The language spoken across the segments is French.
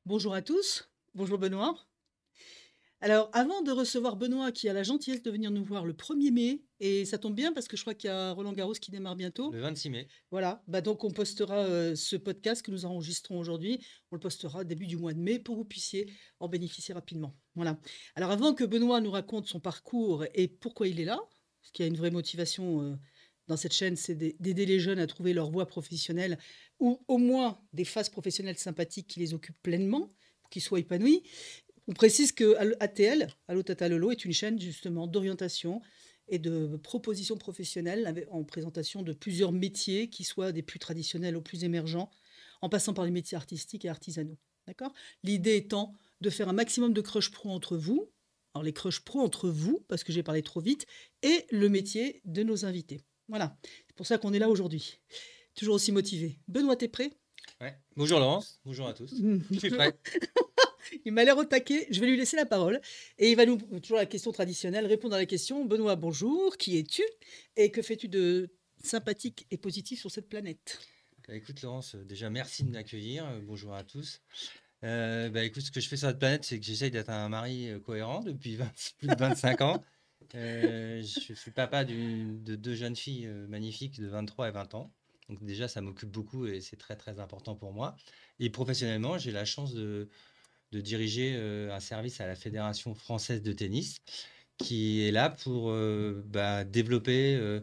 Bonjour à tous, bonjour Benoît. Alors, avant de recevoir Benoît qui a la gentillesse de venir nous voir le 1er mai, et ça tombe bien parce que je crois qu'il y a Roland Garros qui démarre bientôt. Le 26 mai. Voilà, bah donc on postera ce podcast que nous enregistrons aujourd'hui, on le postera début du mois de mai pour que vous puissiez en bénéficier rapidement. Voilà. Alors avant que Benoît nous raconte son parcours et pourquoi il est là, parce qu'il y a une vraie motivation dans cette chaîne, c'est d'aider les jeunes à trouver leur voie professionnelle ou au moins des phases professionnelles sympathiques qui les occupent pleinement, pour qu'ils soient épanouis. On précise que ATL, Allo Tata Lolo, est une chaîne justement d'orientation et de propositions professionnelles en présentation de plusieurs métiers, qui soient des plus traditionnels aux plus émergents, en passant par les métiers artistiques et artisanaux. D'accord. L'idée étant de faire un maximum de crush pro entre vous, alors les crush pro entre vous, parce que j'ai parlé trop vite, et le métier de nos invités. Voilà, c'est pour ça qu'on est là aujourd'hui. Toujours aussi motivé. Benoît, t'es prêt? Ouais. Bonjour Laurence, bonjour à tous. Je suis prêt. Il m'a l'air au taquet, je vais lui laisser la parole. Et il va nous, toujours la question traditionnelle, répondre à la question. Benoît, bonjour, qui es-tu? Et que fais-tu de sympathique et positif sur cette planète? Écoute Laurence, déjà merci de m'accueillir. Bonjour à tous. Écoute, ce que je fais sur cette planète, c'est que j'essaye d'être un mari cohérent depuis plus de 25 ans. Je suis papa de deux jeunes filles magnifiques de 23 et 20 ans. Donc déjà, ça m'occupe beaucoup et c'est très très important pour moi. Et professionnellement, j'ai la chance de diriger un service à la Fédération française de tennis qui est là pour développer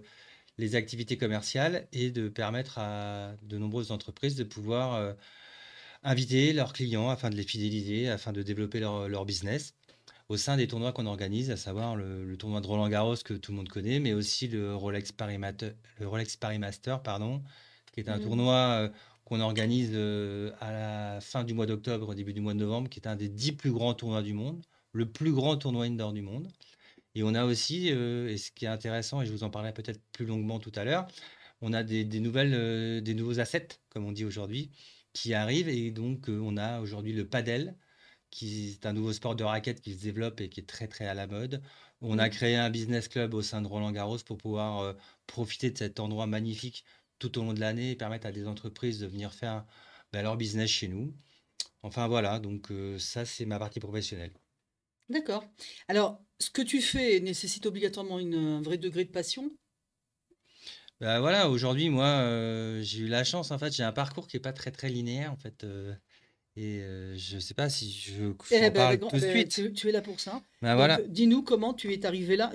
les activités commerciales et de permettre à de nombreuses entreprises de pouvoir inviter leurs clients afin de les fidéliser, afin de développer leur business au sein des tournois qu'on organise, à savoir le tournoi de Roland Garros que tout le monde connaît, mais aussi le Rolex Paris Master, pardon, qui est un Mhm. tournoi qu'on organise à la fin du mois d'octobre, au début du mois de novembre, qui est un des 10 plus grands tournois du monde, le plus grand tournoi indoor du monde. Et on a aussi, et ce qui est intéressant, et je vous en parlerai peut-être plus longuement tout à l'heure, on a des nouveaux assets, comme on dit aujourd'hui, qui arrivent. Et donc, on a aujourd'hui le padel, qui est un nouveau sport de raquette qui se développe et qui est très, très à la mode. On a Mhm. créé un business club au sein de Roland-Garros pour pouvoir profiter de cet endroit magnifique tout au long de l'année et permettre à des entreprises de venir faire leur business chez nous. Enfin, voilà, donc ça, c'est ma partie professionnelle. D'accord. Alors, ce que tu fais nécessite obligatoirement un vrai degré de passion. Bah voilà, aujourd'hui, moi, j'ai eu la chance, en fait, j'ai un parcours qui est pas très très linéaire, en fait, je sais pas si Eh j'en ben, parle tout de suite. tu es là pour ça. Ben Donc, voilà. dis-nous comment tu es arrivé là,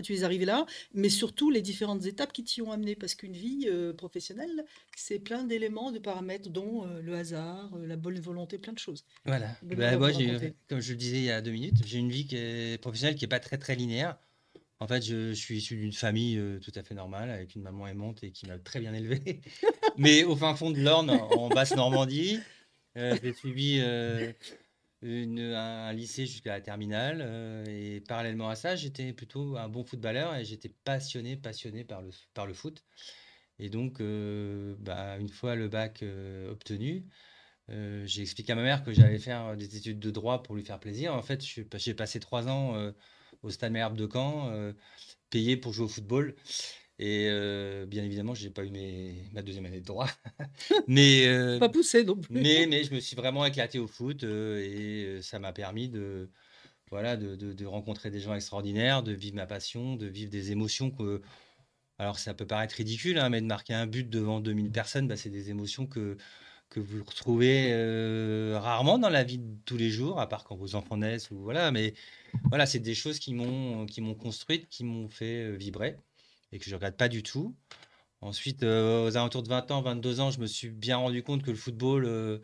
mais surtout les différentes étapes qui t'y ont amené, parce qu'une vie professionnelle, c'est plein d'éléments, de paramètres, dont le hasard, la bonne volonté, plein de choses. Voilà. Benoît Ben va vous moi, raconter. comme je le disais il y a 2 minutes, j'ai une vie qui est professionnelle qui est pas très très linéaire. En fait, je suis issu d'une famille tout à fait normale, avec une maman aimante et qui m'a très bien élevé. Mais au fin fond de l'Orne, en basse Normandie, j'ai suivi un lycée jusqu'à la terminale. Et parallèlement à ça, j'étais plutôt un bon footballeur et j'étais passionné par le foot. Et donc, une fois le bac obtenu, j'ai expliqué à ma mère que j'allais faire des études de droit pour lui faire plaisir. En fait, j'ai passé 3 ans au Stade Malherbe de Caen, payé pour jouer au football. Et bien évidemment, j'ai pas eu ma deuxième année de droit. Mais, Faut euh, pas pousser non plus. mais je me suis vraiment éclaté au foot et ça m'a permis voilà, de rencontrer des gens extraordinaires, de vivre ma passion, de vivre des émotions alors ça peut paraître ridicule, hein, mais de marquer un but devant 2000 personnes, c'est des émotions que vous retrouvez rarement dans la vie de tous les jours, à part quand vos enfants naissent ou voilà. Mais voilà, c'est des choses qui m'ont construite, qui m'ont fait vibrer et que je regrette pas du tout. Ensuite, aux alentours de 20 ans, 22 ans, je me suis bien rendu compte que le football,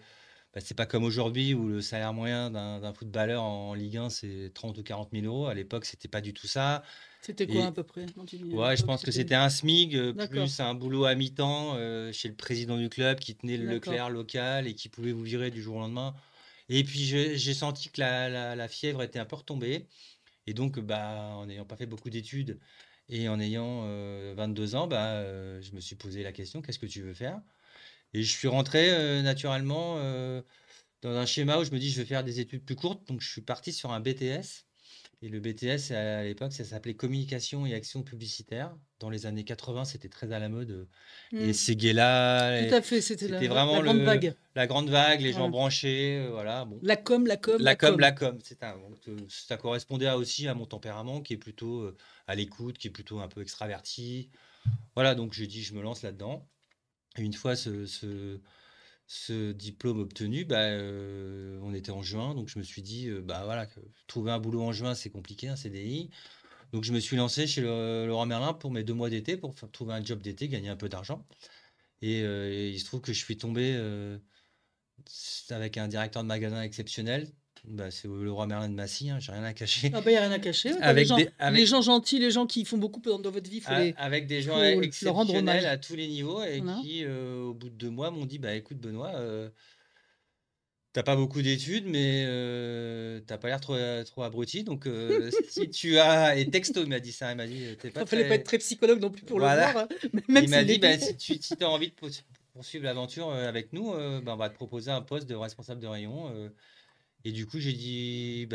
c'est pas comme aujourd'hui où le salaire moyen d'un footballeur en Ligue 1, c'est 30 ou 40 000 euros. À l'époque, c'était pas du tout ça. C'était quoi à Et peu près quand tu dis à ouais, je l'époque? pense que C'était c'était un SMIC d'accord, plus un boulot à mi-temps chez le président du club qui tenait le d'accord. Leclerc local et qui pouvait vous virer du jour au lendemain. Et puis j'ai senti que la fièvre était un peu retombée. Et donc, en n'ayant pas fait beaucoup d'études et en ayant 22 ans, je me suis posé la question, qu'est-ce que tu veux faire? Et je suis rentré naturellement dans un schéma où je me dis, je vais faire des études plus courtes. Donc, je suis parti sur un BTS. Et le BTS, à l'époque, ça s'appelait communication et action publicitaire. Dans les années 80, c'était très à la mode. Et Mmh. ces gays-là, Tout à fait, c'était c'était la vraiment grande vague. la grande vague, les gens Voilà. branchés, voilà. Bon, La com, la com, la la com, com. la com, c'est un, donc, ça correspondait aussi à mon tempérament qui est plutôt à l'écoute, qui est plutôt un peu extraverti. Voilà, donc j'ai dit, je me lance là-dedans. Et une fois ce diplôme obtenu, bah, on était en juin, donc je me suis dit, bah voilà, trouver un boulot en juin, c'est compliqué, un CDI. Donc je me suis lancé chez Leroy Merlin pour mes 2 mois d'été, pour trouver un job d'été, gagner un peu d'argent. Et il se trouve que je suis tombé avec un directeur de magasin exceptionnel. Bah, c'est le Leroy Merlin de Massy, hein, j'ai rien à cacher. Ah bah, il n'y a rien à cacher. Ouais, bah, Avec des, les avec, gens gentils, les gens qui font beaucoup dans votre vie, avec des gens faut leur rendre exceptionnels hommage. à tous les niveaux et Voilà. qui, au bout de 2 mois, m'ont dit, bah écoute Benoît, t'as pas beaucoup d'études, mais t'as pas l'air trop abruti. Donc, si tu as. Et texto, il m'a dit ça. Il m'a dit, t'es pas Il fallait pas être très. très psychologue non plus pour le Voilà. voir, hein, même Il m'a s'il dit, bah, l'était. si tu as envie de poursuivre l'aventure avec nous, bah, on va te proposer un poste de responsable de rayon. Et du coup, j'ai dit,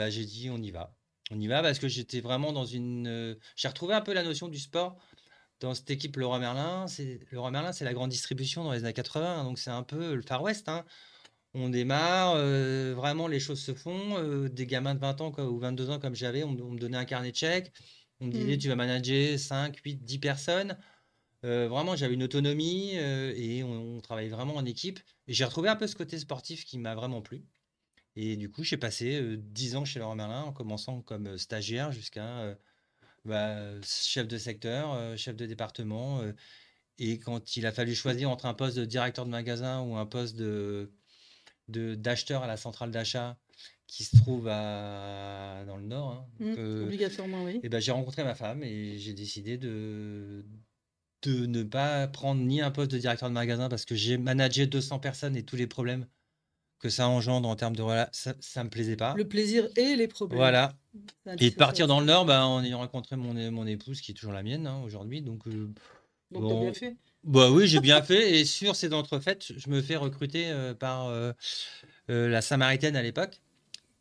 on y va. On y va parce que j'étais vraiment dans une. J'ai retrouvé un peu la notion du sport dans cette équipe Leroy Merlin. Leroy Merlin, c'est la grande distribution dans les années 80. Donc, c'est un peu le Far West, hein. On démarre, vraiment les choses se font. Des gamins de 20 ans ou 22 ans comme j'avais, on me donnait un carnet de chèques. On me disait, Mmh. tu vas manager 5, 8, 10 personnes. Vraiment, j'avais une autonomie et on travaillait vraiment en équipe. Et j'ai retrouvé un peu ce côté sportif qui m'a vraiment plu. Et du coup, j'ai passé 10 ans chez Leroy Merlin en commençant comme stagiaire jusqu'à chef de secteur, chef de département. Et quand il a fallu choisir entre un poste de directeur de magasin ou un poste d'acheteur à la centrale d'achat qui se trouve dans le nord, hein. Mmh. Obligatoirement, oui. Et ben, j'ai rencontré ma femme et j'ai décidé de ne pas prendre ni un poste de directeur de magasin parce que j'ai managé 200 personnes et tous les problèmes que ça engendre en termes de ça me plaisait pas. Le plaisir et les problèmes. Voilà. C'est Et de partir dans le intéressant. nord, bah, en ayant rencontré mon épouse qui est toujours la mienne, hein, aujourd'hui. Donc, Donc tu as bien bon, fait. bah oui, j'ai bien fait. Et sur ces entrefaites, je me fais recruter par la Samaritaine à l'époque,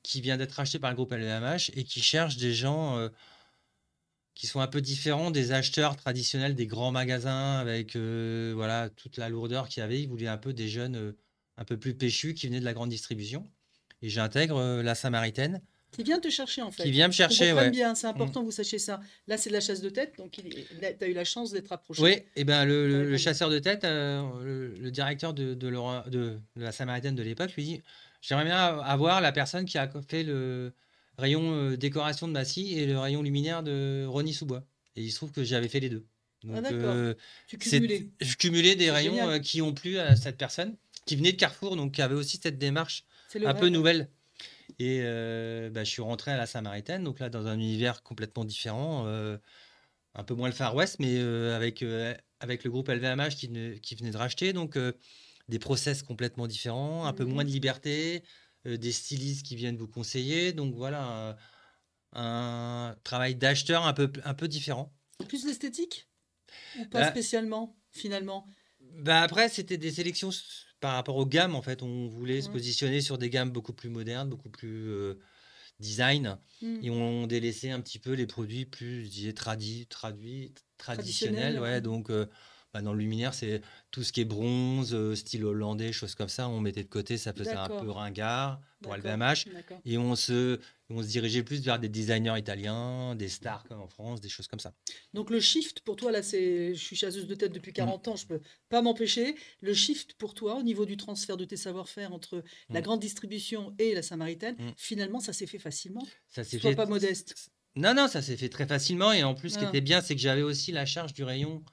qui vient d'être racheté par le groupe LVMH et qui cherche des gens qui sont un peu différents des acheteurs traditionnels des grands magasins avec voilà, toute la lourdeur qu'il y avait. Ils voulaient un peu des jeunes un peu plus péchus qui venaient de la grande distribution. Et j'intègre la Samaritaine Qui vient te chercher en qui fait. vient me Qu'on chercher, comprenne ouais. bien, c'est Mm. important que vous sachiez ça. Là, c'est de la chasse de tête, donc tu as eu la chance d'être approché. Oui, et ben Tu as le répondu. chasseur de tête, le directeur de la Samaritaine de l'époque, lui dit, j'aimerais bien avoir la personne qui a fait le rayon décoration de Massy et le rayon luminaire de Rosny-sous-Bois. Et il se trouve que j'avais fait les deux. Ah Donc, d'accord. Tu cumulais. je cumulais des C'est rayons génial. qui ont plu à cette personne, qui venait de Carrefour, donc qui avait aussi cette démarche C'est le un peu rêve. nouvelle. Et bah, je suis rentré à la Samaritaine, donc là, dans un univers complètement différent, un peu moins le Far West, mais avec le groupe LVMH qui venait de racheter, donc des process complètement différents, un peu moins Mhm. de liberté, des stylistes qui viennent vous conseiller, donc voilà, un travail d'acheteur un peu différent. Plus l'esthétique ou pas Bah, spécialement, finalement? bah après, c'était des sélections par rapport aux gammes, en fait, on voulait se Ouais. positionner sur des gammes beaucoup plus modernes, beaucoup plus design, Mm. et on délaissait un petit peu les produits plus, je disais, traditionnels. Traditionnel, Ouais, ouais. donc, bah, dans le luminaire, c'est tout ce qui est bronze, style hollandais, choses comme ça. On mettait de côté, ça faisait un peu D'accord, ringard pour d'accord, LVMH. d'accord. Et on se dirigeait plus vers des designers italiens, des stars comme en France, des choses comme ça. Donc le shift pour toi, là, je suis chasseuse de tête depuis Mm, 40 ans, je peux pas m'empêcher. Le shift pour toi, au niveau du transfert de tes savoir-faire entre la mm, grande distribution et la Samaritaine, mm. finalement, ça s'est fait facilement. Ça s'est Sois fait. pas modeste. Non, non, ça s'est fait très facilement. Et en plus, ce qui Ah, était bien, c'est que j'avais aussi la charge du rayon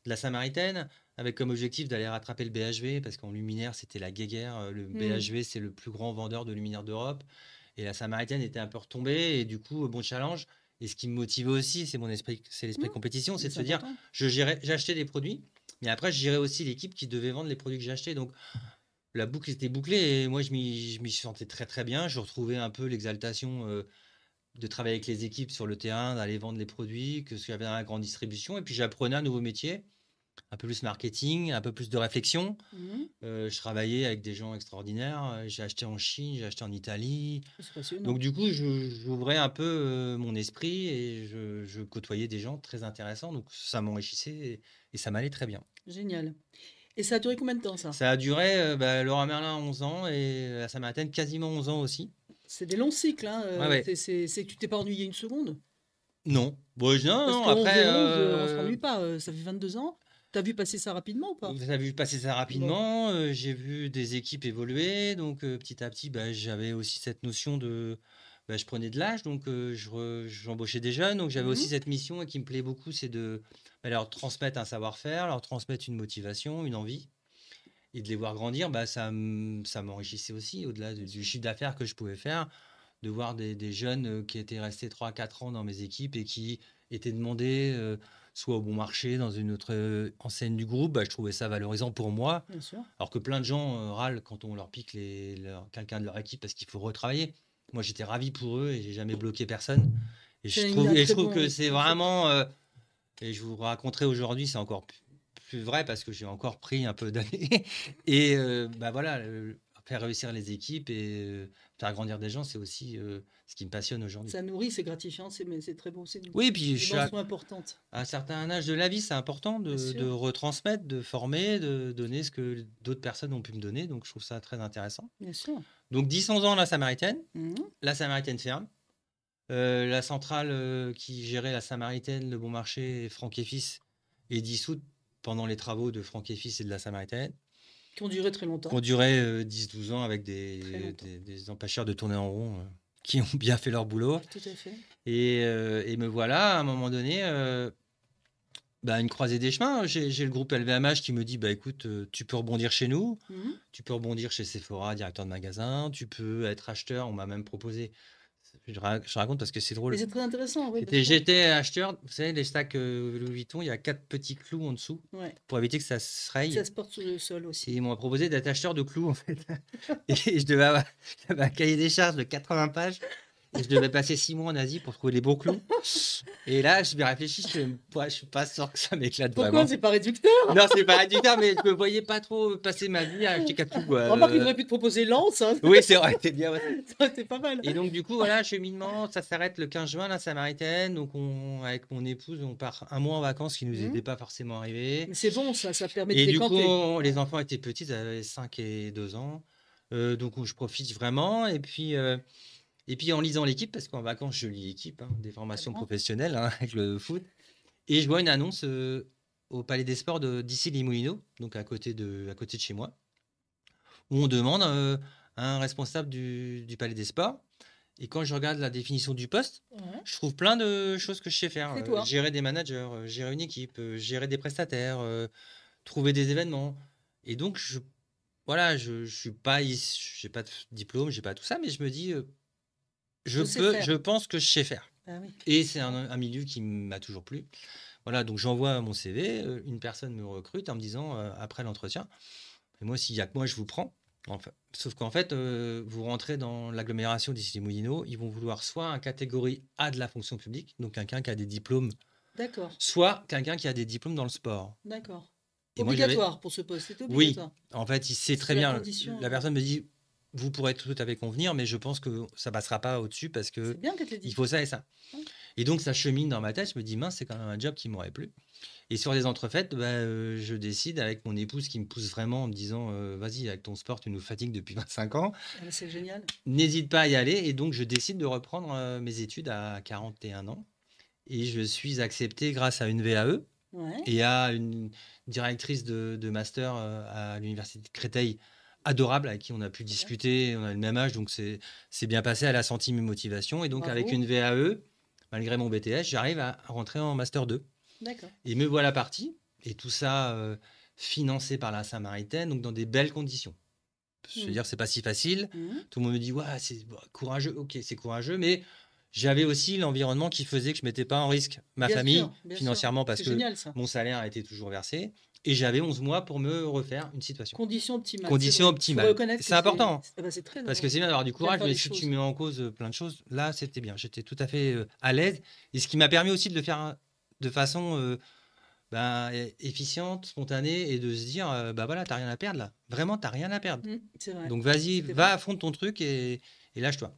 de la Samaritaine, avec comme objectif d'aller rattraper le BHV, parce qu'en luminaire, c'était la guéguerre. Le hmm. BHV, c'est le plus grand vendeur de luminaire d'Europe. Et la Samaritaine était un peu retombée. Et du coup, bon challenge. Et ce qui me motivait aussi, c'est l'esprit Hmm, compétition, c'est mais de c'est se dire, important. j'achetais des produits, mais après, je gérais aussi l'équipe qui devait vendre les produits que j'ai achetés. Donc, la boucle était bouclée et moi, je m'y sentais très, très bien. Je retrouvais un peu l'exaltation de travailler avec les équipes sur le terrain, d'aller vendre les produits, que ce qu'il y avait dans la grande distribution. Et puis, j'apprenais un nouveau métier un peu plus marketing, un peu plus de réflexion. Mmh. Je travaillais avec des gens extraordinaires. J'ai acheté en Chine, j'ai acheté en Italie. C'est passionnant. Donc du coup, j'ouvrais un peu mon esprit et je côtoyais des gens très intéressants. Donc ça m'enrichissait et ça m'allait très bien. Génial. Et ça a duré combien de temps ça? Ça a duré, Laura Merlin 11 ans et la Samaritaine quasiment 11 ans aussi. C'est des longs cycles, hein, Ouais, ouais. c'est que tu t'es pas ennuyé une seconde? Non. Bon, non, Parce non, que 11 et après, 11, on s'ennuie pas, ça fait 22 ans. Tu as vu passer ça rapidement ou pas? vous avez vu passer ça Bon, rapidement. J'ai vu des équipes évoluer. Donc petit à petit, j'avais aussi cette notion de... je prenais de l'âge, donc j'embauchais des jeunes. Donc j'avais mmh, aussi cette mission et qui me plaît beaucoup, c'est de leur transmettre un savoir-faire, leur transmettre une motivation, une envie. Et de les voir grandir, ça m'enrichissait aussi, au-delà bien du sûr. chiffre d'affaires que je pouvais faire, de voir des jeunes qui étaient restés 3 4 ans dans mes équipes et qui étaient demandés soit au bon marché, dans une autre enseigne du groupe. Je trouvais ça valorisant pour moi, Bien sûr. alors que plein de gens râlent quand on leur pique quelqu'un de leur équipe parce qu'il faut retravailler. Moi, j'étais ravi pour eux et j'ai jamais bloqué personne. Et je C'est trouve, un et je très trouve que bon c'est concept. vraiment et je vous raconterai aujourd'hui, c'est encore plus vrai parce que j'ai encore pris un peu d'années. Et voilà, faire réussir les équipes et faire grandir des gens, c'est aussi ce qui me passionne aujourd'hui. Ça nourrit, c'est gratifiant, mais c'est très beau, c'est une Oui, puis dimension importante. à un certain âge de la vie, c'est important Bien de sûr, retransmettre, de former, de donner ce que d'autres personnes ont pu me donner. Donc, je trouve ça très intéressant. bien sûr. Donc, 10-11 ans, la Samaritaine. Mmh. La Samaritaine ferme. La centrale qui gérait la Samaritaine, le Bon Marché, Franck et Fils, est dissoute pendant les travaux de Franck et Fils et de la Samaritaine, Qui ont duré très qui ont longtemps, duré 10-12 ans avec très longtemps. des empêcheurs de tourner en rond qui ont bien fait leur boulot. Tout à fait. Et me voilà, à un moment donné, une croisée des chemins. J'ai le groupe LVMH qui me dit, écoute, tu peux rebondir chez nous, Mmh. tu peux rebondir chez Sephora, directeur de magasin, tu peux être acheteur. On m'a même proposé, je raconte parce que c'est Mais drôle. c'est très intéressant, oui, bien sûr. J'étais acheteur, vous savez, les stacks Louis Vuitton, il y a 4 petits clous en dessous Ouais. pour éviter que ça se Ça raye. se porte sur le sol Et aussi. ils m'ont proposé d'être acheteur de clous, en fait. Et je devais avoir j'avais un cahier des charges de 80 pages. Et je devais passer 6 mois en Asie pour trouver les bons clous. Et là, je me réfléchis, je suis pas sûr que ça m'éclate Pourquoi? vraiment. C'est pas réducteur? Non, c'est pas réducteur, mais je me voyais pas trop passer ma vie à acheter 4 clous, quoi. Remarque, ils auraient pu te proposer Lens, hein, Oui, c'est vrai, c'est bien. Ouais. ça aurait été pas mal. Et donc, du coup, voilà, cheminement, ça s'arrête le 15 juin, la Samaritaine. Donc, avec mon épouse, on part un mois en vacances, ce qui nous Mmh. était pas forcément arrivé. Mais c'est bon ça permet de Et du coup, décanter. les enfants étaient petits, ils avaient 5 et 2 ans. Donc, je profite vraiment. Et puis, en lisant l'équipe, parce qu'en vacances, je lis l'équipe, hein, des formations Évidemment. professionnelles avec le foot. Et je vois une annonce au Palais des Sports d'Issy-les-Moulineaux, donc à côté de chez moi, où on demande un responsable du Palais des Sports. Et quand je regarde la définition du poste, Ouais. je trouve plein de choses que je sais faire. C'est toi. Gérer des managers, gérer une équipe, gérer des prestataires, trouver des événements. Et donc, voilà, je suis pas, j'ai pas de diplôme, j'ai pas tout ça, mais je me dis, Je sais faire. je pense que je sais faire. Ah oui. Et c'est un milieu qui m'a toujours plu. Voilà, donc j'envoie mon CV, une personne me recrute en me disant, après l'entretien, et moi, s'il y a que moi, je vous prends. Enfin, sauf qu'en fait, vous rentrez dans l'agglomération d'Issy-les-Moulineaux, ils vont vouloir soit un catégorie A de la fonction publique, donc quelqu'un qui a des diplômes, D'accord, soit quelqu'un qui a des diplômes dans le sport. d'accord. Et moi, j'avais... Obligatoire pour ce poste, c'est Oui, obligatoire. en fait, il sait très C'est la bien. condition, La personne me dit, vous pourrez tout à fait convenir, mais je pense que ça passera pas au-dessus parce que c'est bien qu'elle te l'ait il dit. faut ça et ça. Ouais. Et donc, ça chemine dans ma tête. Je me dis, mince, c'est quand même un job qui m'aurait plu. Et sur les entrefaites, je décide avec mon épouse qui me pousse vraiment en me disant, vas-y, avec ton sport, tu nous fatigues depuis 25 ans. Ah bah, c'est génial. N'hésite pas à y aller. Et donc, je décide de reprendre mes études à 41 ans. Et je suis accepté grâce à une VAE Ouais. et à une directrice de master à l'université de Créteil, adorable, avec qui on a pu discuter. On a le même âge, donc c'est bien passé. Elle a senti mes motivations. Et donc, avec Bravo. une VAE, malgré mon BTS, j'arrive à rentrer en master 2. D'accord. Et me voilà parti. Et tout ça financé par la Samaritaine, donc dans des belles conditions. Je veux Mmh. dire, c'est pas si facile. Mmh. Tout le monde me dit, ouais, c'est courageux. Ok, c'est courageux, mais j'avais aussi l'environnement qui faisait que je mettais pas en risque ma Bien famille sûr, bien sûr. financièrement parce C'est que génial ça. mon salaire a été toujours versé. Et j'avais 11 mois pour me refaire une situation. Conditions optimales, c'est Conditions vrai. Faut optimales. reconnaître C'est que important. ah bah, c'est très Parce que c'est bien d'avoir du courage, faire mais les si tu choses. mets en cause plein de choses, là, c'était bien. J'étais tout à fait à l'aise. Et ce qui m'a permis aussi de le faire de façon ben, efficiente, spontanée et de se dire, bah voilà, t'as rien à perdre là. Vraiment, t'as rien à perdre. C'est vrai. Donc vas-y, C'était va vrai. à fond de ton truc et lâche-toi.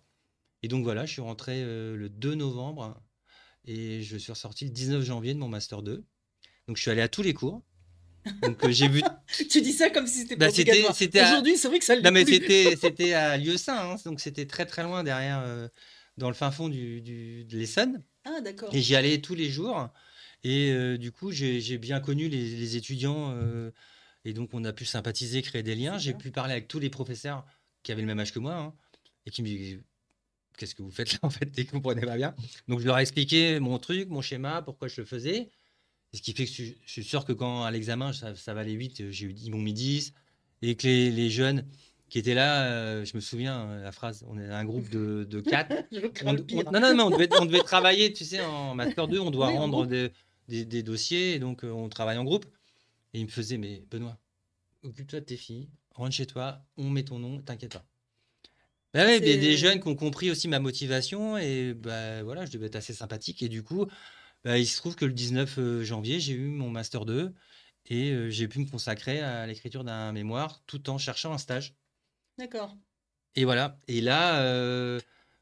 Et donc voilà, je suis rentré le 2 novembre et je suis ressorti le 19 janvier de mon Master 2. Donc je suis allé à tous les cours. Donc j'ai vu. Tu dis ça comme si c'était Bah, pas obligatoire. c'était à... Aujourd'hui, c'est vrai que ça ne Non l'est mais plus. c'était à Lieusaint, hein, donc c'était très très loin derrière, dans le fin fond de l'Essonne. Ah, d'accord. Et j'y allais tous les jours. Et du coup, j'ai bien connu les étudiants. Et donc, on a pu sympathiser, créer des liens. J'ai Super. pu parler avec tous les professeurs qui avaient le même âge que moi, hein, et qui me disaient, qu'est-ce que vous faites là en fait? Ils ne comprenaient pas bien. Donc, je leur ai expliqué mon truc, mon schéma, pourquoi je le faisais. Et ce qui fait que je suis sûr que quand à l'examen, ça va aller vite, ils m'ont mis 10. Et que les jeunes qui étaient là, je me souviens la phrase, on est un groupe de 4. Je crains le pire. Non, non, mais on devait travailler, tu sais, en Master 2, on doit Oui, en rendre groupe. des dossiers, et donc on travaille en groupe. Et il me faisait, mais Benoît, occupe-toi de tes filles, rentre chez toi, on met ton nom, t'inquiète pas. Bah Ça, ouais, des c'est... jeunes qui ont compris aussi ma motivation, et bah voilà, je devais être assez sympathique. Et du coup, bah, il se trouve que le 19 janvier, j'ai eu mon Master 2 et j'ai pu me consacrer à l'écriture d'un mémoire tout en cherchant un stage. D'accord. Et voilà. Et là,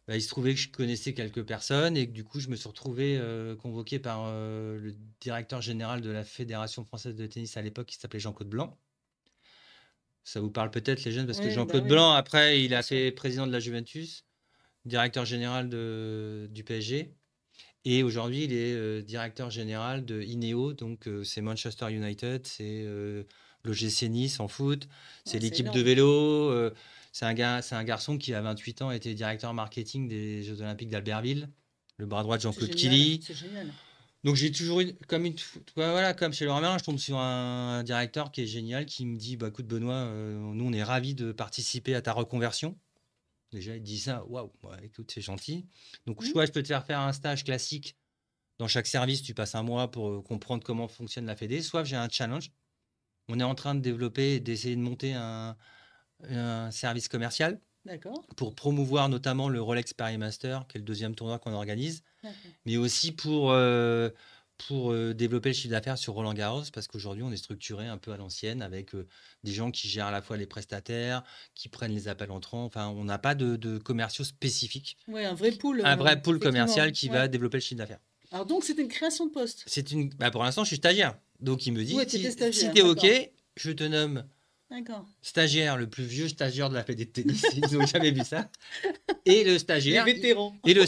bah, il se trouvait que je connaissais quelques personnes et que du coup, je me suis retrouvé convoqué par le directeur général de la Fédération française de tennis à l'époque, qui s'appelait Jean-Claude Blanc. Ça vous parle peut-être, les jeunes, parce que Oui, bah Jean-Claude oui, Blanc, après, il bien a sûr. fait président de la Juventus, directeur général du PSG. Et aujourd'hui, il est directeur général de INEO, donc c'est Manchester United, c'est l'OGC Nice en foot, c'est Ouais, c'est l'équipe de énorme. vélo. C'est un garçon qui, à 28 ans, était directeur marketing des Jeux Olympiques d'Albertville, le bras droit de C'est Jean-Claude génial. Killy. C'est génial. Donc j'ai toujours eu, voilà, comme chez Leroy Merlin, je tombe sur un directeur qui est génial, qui me dit, bah, écoute Benoît, nous on est ravis de participer à ta reconversion. Déjà, il dit ça, waouh, ouais, écoute, c'est gentil. Donc, Hmm. soit je peux te faire faire un stage classique dans chaque service, tu passes un mois pour comprendre comment fonctionne la Fédé. Soit j'ai un challenge. On est en train de développer et d'essayer de monter un service commercial D'accord. pour promouvoir notamment le Rolex Paris Master, qui est le deuxième tournoi qu'on organise, D'accord. mais aussi pour développer le chiffre d'affaires sur Roland Garros, parce qu'aujourd'hui, on est structuré un peu à l'ancienne avec des gens qui gèrent à la fois les prestataires, qui prennent les appels entrants. Enfin, on n'a pas de commerciaux spécifiques. Ouais, un vrai pool, Un vrai pool effectivement. commercial qui Ouais. va développer le chiffre d'affaires. Alors donc, c'était une création de poste. Bah, pour l'instant, je suis stagiaire. Donc, il me dit, Ouais, tu étais si stagiaire. tu es OK, D'accord. je te nomme D'accord. stagiaire, le plus vieux stagiaire de la Fédé de tennis. Ils n'ont jamais vu ça. Et le Les stagiaire, vétérans. il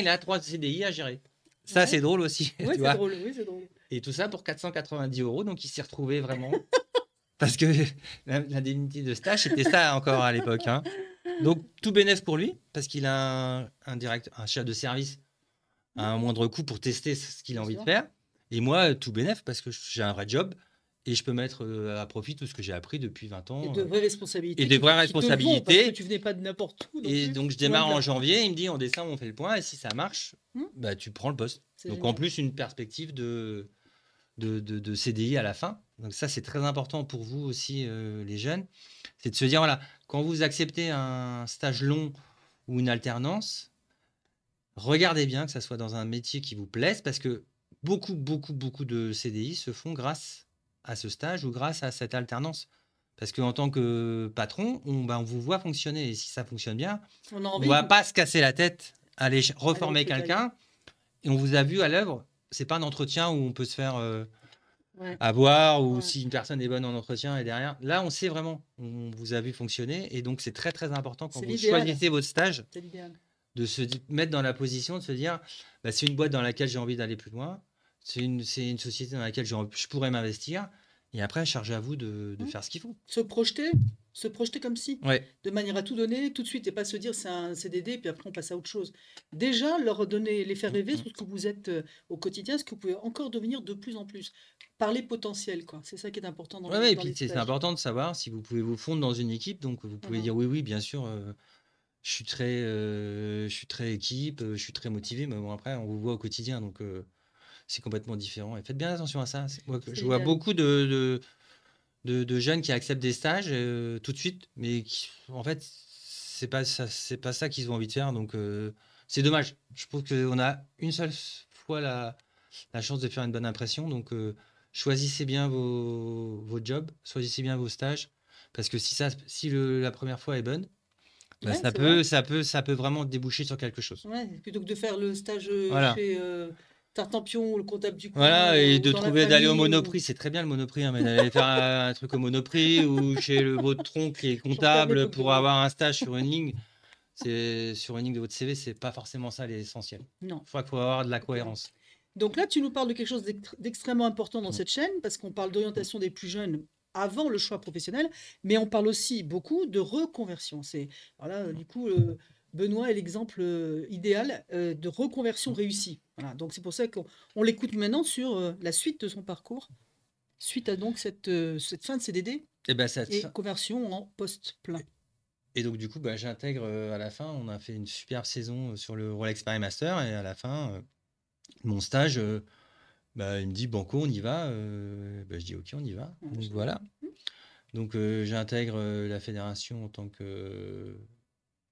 a 3 CDI à gérer. Ça, Ouais. c'est drôle aussi, Ouais, tu c'est vois. drôle. Oui, c'est drôle. Et tout ça pour 490 euros. Donc, il s'est retrouvé vraiment. Parce que l'indemnité de stage, c'était ça encore à l'époque, hein. Donc, tout bénef pour lui, parce qu'il a un chef de service à un moindre coût pour tester ce qu'il a Bien envie de sûr. faire. Et moi, tout bénef, parce que j'ai un vrai job et je peux mettre à profit tout ce que j'ai appris depuis 20 Et ans de vraies et responsabilités des vraies qui te vont, parce que responsabilités. tu venais pas de n'importe où non Et plus. donc, je Loin de démarre en là. janvier. Il me dit, en décembre, on fait le point. Et si ça marche, Hmm. bah, tu prends le poste. C'est Donc, en génial. plus, une perspective de CDI à la fin. Donc, ça, c'est très important pour vous aussi, les jeunes. C'est de se dire, voilà, quand vous acceptez un stage long ou une alternance, regardez bien que ça soit dans un métier qui vous plaise, parce que beaucoup de CDI se font grâce à ce stage ou grâce à cette alternance. Parce qu'en tant que patron, on vous voit fonctionner. Et si ça fonctionne bien, On a on ne va envie pas se casser la tête à aller d'aller reformer recruter ailleurs. quelqu'un. Et on vous a vu à l'œuvre. C'est pas un entretien où on peut se faire Ouais. avoir, ou Ouais. si une personne est bonne en entretien et derrière. Là, on sait vraiment. On vous a vu fonctionner. Et donc, c'est très, très important quand C'est vous l'idéal. choisissez votre stage C'est l'idéal. de se mettre dans la position de se dire, bah, c'est une boîte dans laquelle j'ai envie d'aller plus loin, c'est une société dans laquelle je pourrais m'investir, et après, charge à vous de Hmm. faire ce qu'il faut. Se projeter comme si, Ouais. de manière à tout donner tout de suite et pas se dire c'est un CDD puis après on passe à autre chose. Déjà, leur donner, les faire rêver sur ce que vous êtes au quotidien, ce que vous pouvez encore devenir de plus en plus. Parler potentiel, quoi. C'est ça qui est important Ouais, ouais, et dans puis les c'est stages. important de savoir si vous pouvez vous fondre dans une équipe, donc vous pouvez Voilà. dire oui, oui, bien sûr, je suis très équipe, je suis très motivé, mais bon, après, on vous voit au quotidien, donc c'est complètement différent. Et faites bien attention à ça. Moi, C'est je vois l'idéal. beaucoup de jeunes qui acceptent des stages tout de suite, mais qui, en fait, c'est pas ça qu'ils ont envie de faire. Donc, c'est dommage. Je trouve qu'on a une seule fois la chance de faire une bonne impression. Donc, choisissez bien vos jobs, choisissez bien vos stages, parce que si la première fois est bonne, bah, Ouais, c'est vrai. ça peut vraiment déboucher sur quelque chose. Ouais, plutôt que de faire le stage Voilà. chez Tartampion ou le comptable du coin Voilà, et ou de dans la trouver d'aller au famille ou Monoprix, c'est très bien le Monoprix, hein, mais d'aller faire un truc au Monoprix ou chez votre tronc qui est j'en perds mes comptable boucles pour d'oreilles. avoir un stage sur une ligne, c'est sur une ligne de votre CV, c'est pas forcément ça l'essentiel. Non, Je crois qu'il faut avoir de la exactement. cohérence. Donc là, tu nous parles de quelque chose d'extrêmement important dans Mm, cette chaîne, parce qu'on parle mm. d'orientation des plus jeunes avant le choix professionnel, mais on parle aussi beaucoup de reconversion. Voilà, du coup, Benoît est l'exemple idéal de reconversion réussie. Voilà, donc c'est pour ça qu'on l'écoute maintenant sur la suite de son parcours, suite à donc cette fin de CDD Et ben et conversion en poste plein. et donc du coup, bah, j'intègre à la fin, on a fait une superbe saison sur le Rolex Paris Master et à la fin, mon stage, bah, il me dit Banco, on y va. Bah, je dis ok, on y va. Ouais, Donc génial. voilà. Donc j'intègre la fédération en tant que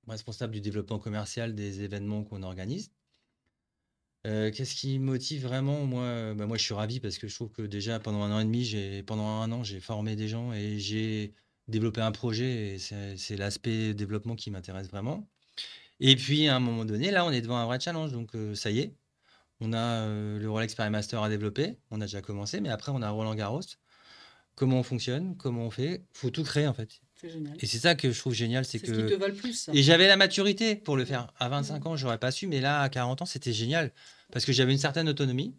responsable du développement commercial des événements qu'on organise. Qu'est-ce qui me motive vraiment? Moi, bah, moi, je suis ravi parce que je trouve que déjà pendant 1 an et demi, pendant 1 an, j'ai formé des gens et j'ai développé un projet et c'est l'aspect développement qui m'intéresse vraiment. Et puis à un moment donné, là, on est devant un vrai challenge. Donc ça y est, on a le Rolex Paris Master à développer. On a déjà commencé, mais après, on a Roland Garros. Comment on fonctionne? Comment on fait? Faut tout créer en fait. C'est génial. Et c'est ça que je trouve génial, c'est C'est ce qui te que va le plus, ça. et j'avais la maturité pour le Mm. faire. À 25 Mm. ans, j'aurais pas su, mais là, à 40 ans, c'était génial parce que j'avais une certaine autonomie,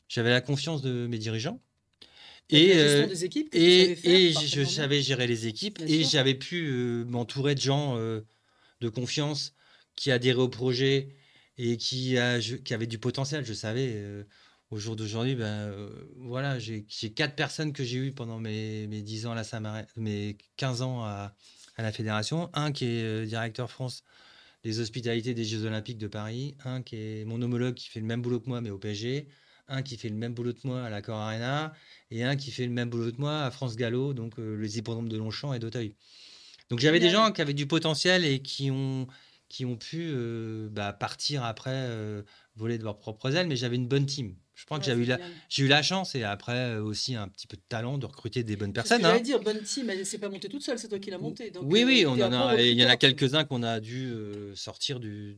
j'avais la confiance de mes dirigeants Tu avais et la gestion des équipes que tu savais faire je parfaitement bien, savais gérer les équipes bien et sûr. j'avais pu m'entourer de gens de confiance qui adhéraient au projet et qui avaient du potentiel. Je savais, au jour d'aujourd'hui, ben, voilà, j'ai 4 personnes que j'ai eues pendant mes 10 ans à la mes 15 ans à la fédération. Un qui est directeur France des hospitalités des Jeux Olympiques de Paris. Un qui est mon homologue qui fait le même boulot que moi, mais au PSG. Un qui fait le même boulot que moi à l'Accor Arena. Et un qui fait le même boulot que moi à France Gallo, donc les hippodromes de Longchamp et d'Auteuil. Donc j'avais des Génial. gens qui avaient du potentiel et qui ont pu bah, partir après, voler de leurs propres ailes, mais j'avais une bonne team. Je crois que Ouais, c'est génial. j'ai eu la chance et après aussi un petit peu de talent de recruter des bonnes C'est ce que personnes, j'allais hein. dire. Bonne team, elle s'est pas montée toute seule, c'est toi qui l'as montée. Donc, Oui, oui, tu on es un en bon a, et il y en a recruteur. quelques-uns qu'on a dû sortir de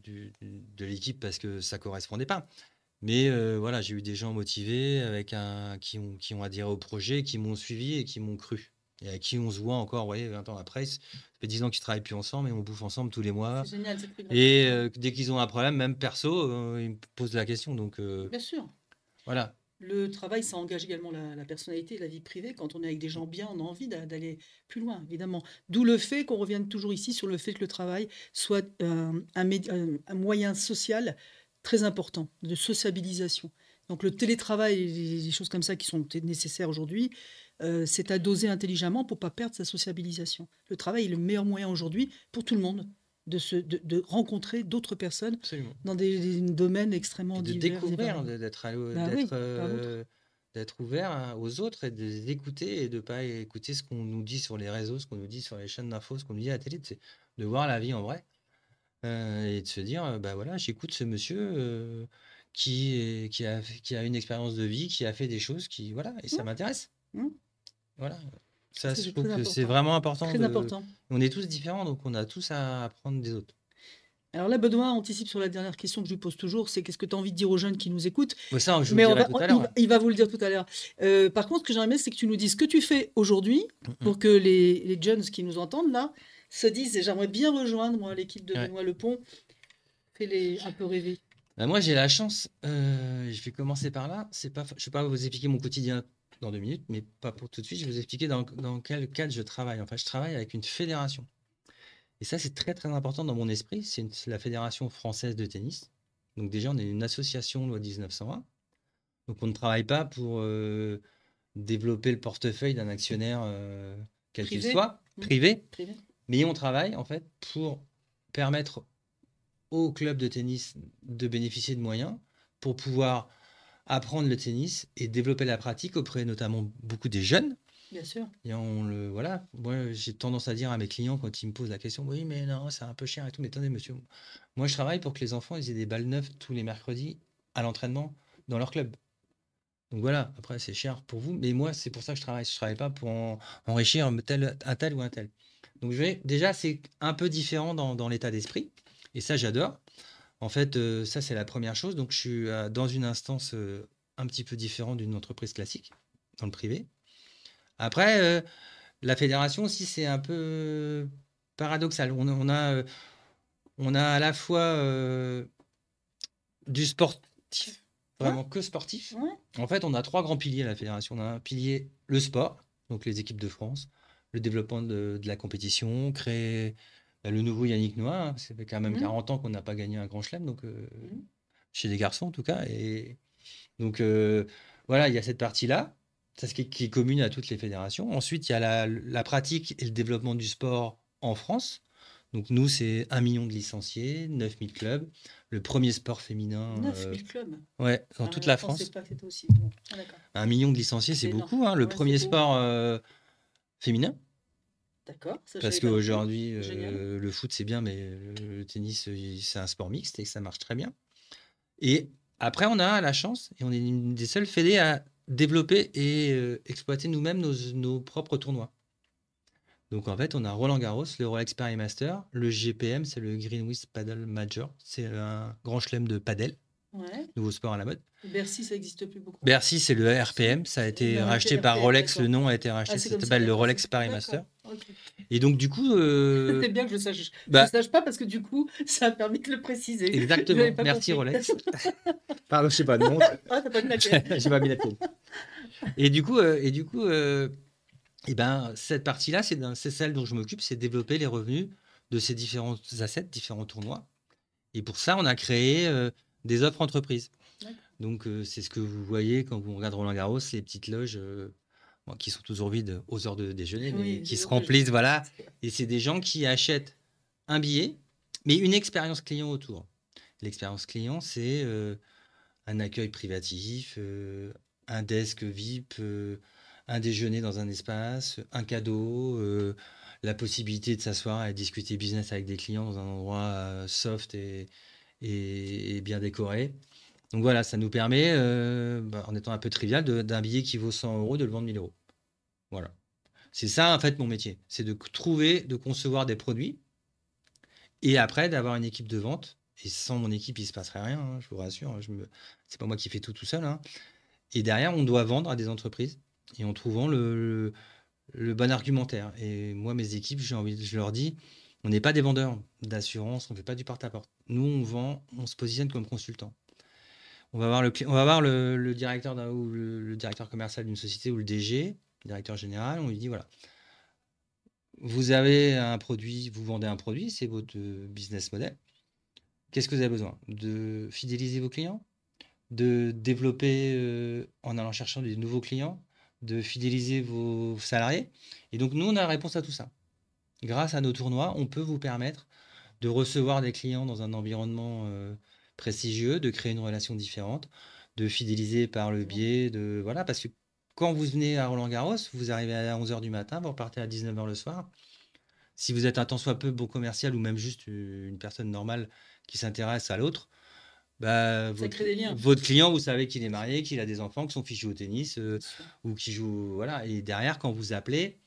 l'équipe parce que ça correspondait pas. Mais voilà, j'ai eu des gens motivés qui ont adhéré au projet, qui m'ont suivi et qui m'ont cru. Et avec qui on se voit encore, ouais, 20 ans après. Ça fait 10 ans qu'ils travaillent plus ensemble et on bouffe ensemble tous les mois. C'est génial, c'est très Et gratifiant. dès qu'ils ont un problème, même perso, ils me posent la question. Donc Bien sûr. voilà. Le travail, ça engage également la personnalité, la vie privée. Quand on est avec des gens bien, on a envie d'aller plus loin, évidemment. D'où le fait qu'on revienne toujours ici sur le fait que le travail soit un moyen social très important, de sociabilisation. Donc le télétravail et des choses comme ça qui sont nécessaires aujourd'hui, c'est à doser intelligemment pour ne pas perdre sa sociabilisation. Le travail est le meilleur moyen aujourd'hui pour tout le monde de rencontrer d'autres personnes Absolument. dans des domaines Et extrêmement de divers et découvrir, variés. Bah d'être oui, par l'autre. d'être ouvert aux autres et de les écouter et de pas écouter ce qu'on nous dit sur les réseaux, ce qu'on nous dit sur les chaînes d'infos, ce qu'on nous dit à la télé, c'est de voir la vie en vrai et de se dire, bah voilà, j'écoute ce monsieur qui a une expérience de vie, qui a fait des choses, qui voilà, et ça Mmh, m'intéresse. mmh. Voilà. Ça, Ça, je c'est trouve très que c'est important. vraiment important Très de. important. On est tous différents, donc on a tous à apprendre des autres. Alors là, Benoît anticipe sur la dernière question que je lui pose toujours, c'est qu'est-ce que tu as envie de dire aux jeunes qui nous écoutent? Mais ça, je vous le Mais dirai tout à l'heure. il va vous le dire tout à l'heure. Par contre, ce que j'aimerais bien, c'est que tu nous dises ce que tu fais aujourd'hui Mm, mm. pour que les jeunes qui nous entendent là se disent, j'aimerais bien rejoindre moi l'équipe de Ouais. Benoît Lepont. Fais-les un peu rêver. Bah, moi, j'ai la chance, je vais commencer par là. Je ne vais pas vous expliquer mon quotidien dans 2 minutes, mais pas pour tout de suite. Je vais vous expliquer dans quel cadre je travaille. Enfin, je travaille avec une fédération. Et ça, c'est très, très important dans mon esprit. C'est la Fédération française de tennis. Donc déjà, on est une association loi 1901. Donc on ne travaille pas pour développer le portefeuille d'un actionnaire quel qu'il Privé. soit, Mmh. privé. Privé. Mais on travaille en fait pour permettre aux clubs de tennis de bénéficier de moyens pour pouvoir apprendre le tennis et développer la pratique auprès notamment beaucoup des jeunes. Bien sûr. Et voilà, moi j'ai tendance à dire à mes clients quand ils me posent la question, oui mais non, c'est un peu cher et tout, mais attendez monsieur, moi je travaille pour que les enfants ils aient des balles neuves tous les mercredis à l'entraînement dans leur club. Donc voilà, après, c'est cher pour vous, mais moi, c'est pour ça que je travaille. Je travaille pas pour enrichir un tel ou un tel. Donc déjà, c'est un peu différent dans l'état d'esprit, et ça, j'adore. En fait, ça, c'est la première chose. Donc, je suis dans une instance un petit peu différente d'une entreprise classique, dans le privé. Après, la fédération aussi, c'est un peu paradoxal. On a à la fois du sportif, Ouais, vraiment que sportif. ouais. En fait, on a 3 grands piliers à la fédération. On a un pilier, le sport, donc les équipes de France, le développement de la compétition, créer le nouveau Yannick Noah, hein. Ça fait quand même Mhm, 40 ans qu'on n'a pas gagné un grand chelem, donc mhm. chez les garçons en tout cas. Et donc voilà, il y a cette partie-là, ça qui est commune à toutes les fédérations. Ensuite, il y a la pratique et le développement du sport en France. Donc nous, c'est 1 million de licenciés, 9000 clubs, le premier sport féminin 9000 clubs. ouais, dans Ah, toute je la pensais France. pas que c'était aussi bon. Ah, d'accord. 1 million de licenciés, c'est C'est énorme. beaucoup, hein. Le Ouais, c'est premier beau. sport féminin, D'accord, ça, je parce savais pas non plus. qu'aujourd'hui, Génial. le foot, c'est bien, mais le tennis, c'est un sport mixte et ça marche très bien. Et après, on a la chance, et on est une des seules fédés à développer et exploiter nous-mêmes nos propres tournois. Donc en fait, on a Roland Garros, le Rolex Paris Master, le GPM, c'est le Greenwich Paddle Major, c'est un grand chelem de paddle, Ouais. nouveau sport à la mode. Bercy, ça n'existe plus beaucoup. Bercy, c'est le RPM, ça a Ils été ont arrêté racheté par RPM, Rolex, le d'accord. nom a été Ah, racheté, c'est ça comme ça, s'appelle le d'accord. Rolex Paris D'accord. Master. Ok. Et donc du coup, C'est bien que je sache pas parce que du coup, ça a permis de le préciser. Je n'avais exactement, pas merci compris. Rolex. Pardon, je sais pas de montre. Ah, t'as pas mis laquelle? J'ai pas mis la tienne. Et du coup, et ben, cette partie-là, c'est celle dont je m'occupe, c'est développer les revenus de ces différents assets, différents tournois. Et pour ça, on a créé des offres entreprises. D'accord. Donc, c'est ce que vous voyez quand vous regardez Roland Garros, les petites loges bon, qui sont toujours vides aux heures de déjeuner, mais Oui, qui les se heures de jeu. remplissent, voilà. Et c'est des gens qui achètent un billet, mais une expérience client autour. L'expérience client, c'est un accueil privatif, un desk VIP, un déjeuner dans un espace, un cadeau, la possibilité de s'asseoir et discuter business avec des clients dans un endroit soft et bien décoré. Donc voilà, ça nous permet, en étant un peu trivial, d'un billet qui vaut 100 euros, de le vendre 1000 euros. Voilà. C'est ça, en fait, mon métier. C'est de trouver, de concevoir des produits et après d'avoir une équipe de vente. Et sans mon équipe, il ne se passerait rien, hein, je vous rassure. C'est pas moi qui fais tout seul, hein. Et derrière, on doit vendre à des entreprises et en trouvant le bon argumentaire. Et moi, mes équipes, je leur dis, on n'est pas des vendeurs d'assurance, on ne fait pas du porte-à-porte. Nous, on vend, on se positionne comme consultant. On va voir le directeur ou le directeur commercial d'une société ou le DG, le directeur général, on lui dit voilà, vous avez un produit, vous vendez un produit, c'est votre business model. Qu'est-ce que vous avez besoin? De fidéliser vos clients, de développer en allant chercher des nouveaux clients, de fidéliser vos salariés. Et donc, nous, on a la réponse à tout ça. Grâce à nos tournois, on peut vous permettre de recevoir des clients dans un environnement prestigieux, de créer une relation différente, de fidéliser par le biais de... Voilà, parce que quand vous venez à Roland-Garros, vous arrivez à 11h du matin, vous repartez à 19h le soir. Si vous êtes un tant soit peu bon commercial ou même juste une personne normale qui s'intéresse à l'autre, bah, Ça crée des liens. votre client, vous savez qu'il est marié, qu'il a des enfants, qui sont fichus au tennis Bien sûr. ou qui jouent. Voilà. Et derrière, quand vous appelez,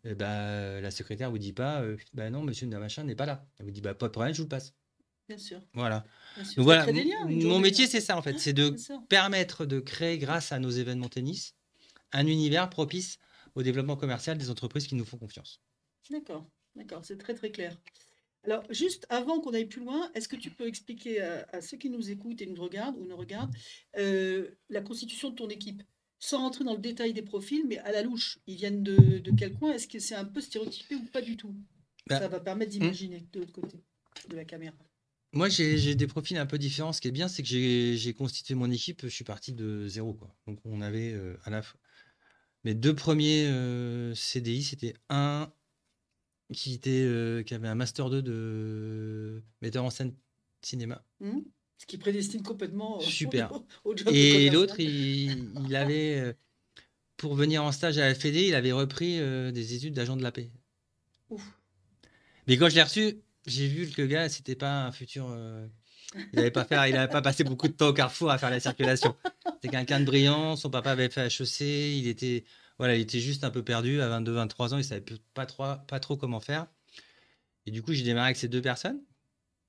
bah, la secrétaire vous dit pas bah non, monsieur machin n'est pas là. Elle vous dit bah, pas de problème, je vous le passe. Bien sûr. Voilà. Bien sûr. Donc Ça voilà, crée des liens, une mon journée. métier, c'est ça en fait, c'est de Bien sûr. permettre de créer, grâce à nos événements tennis, un univers propice au développement commercial des entreprises qui nous font confiance. D'accord. D'accord. C'est très très clair. Alors, juste avant qu'on aille plus loin, est-ce que tu peux expliquer à ceux qui nous écoutent et nous regardent ou nous regardent la constitution de ton équipe? Sans rentrer dans le détail des profils, mais à la louche, ils viennent de quel coin? Est-ce que c'est un peu stéréotypé ou pas du tout? Bah, Ça va permettre d'imaginer de l'autre côté de la caméra. moi, j'ai des profils un peu différents. Ce qui est bien, c'est que j'ai constitué mon équipe. Je suis parti de zéro, quoi. Donc, on avait à la fois mes 2 premiers CDI, c'était un qui avait un master 2 de metteur en scène cinéma. Ce qui prédestine complètement Super. au job de Et commercial. l'autre, il avait, pour venir en stage à la Fédé, il avait repris des études d'agent de la paix. Ouf. Mais quand je l'ai reçu, j'ai vu que le gars, c'était pas un futur Il avait pas passé beaucoup de temps au Carrefour à faire la circulation. C'est quelqu'un de brillant. Son papa avait fait HEC. Il était juste un peu perdu à 22, 23 ans. Il savait pas trop comment faire. Et du coup, j'ai démarré avec ces deux personnes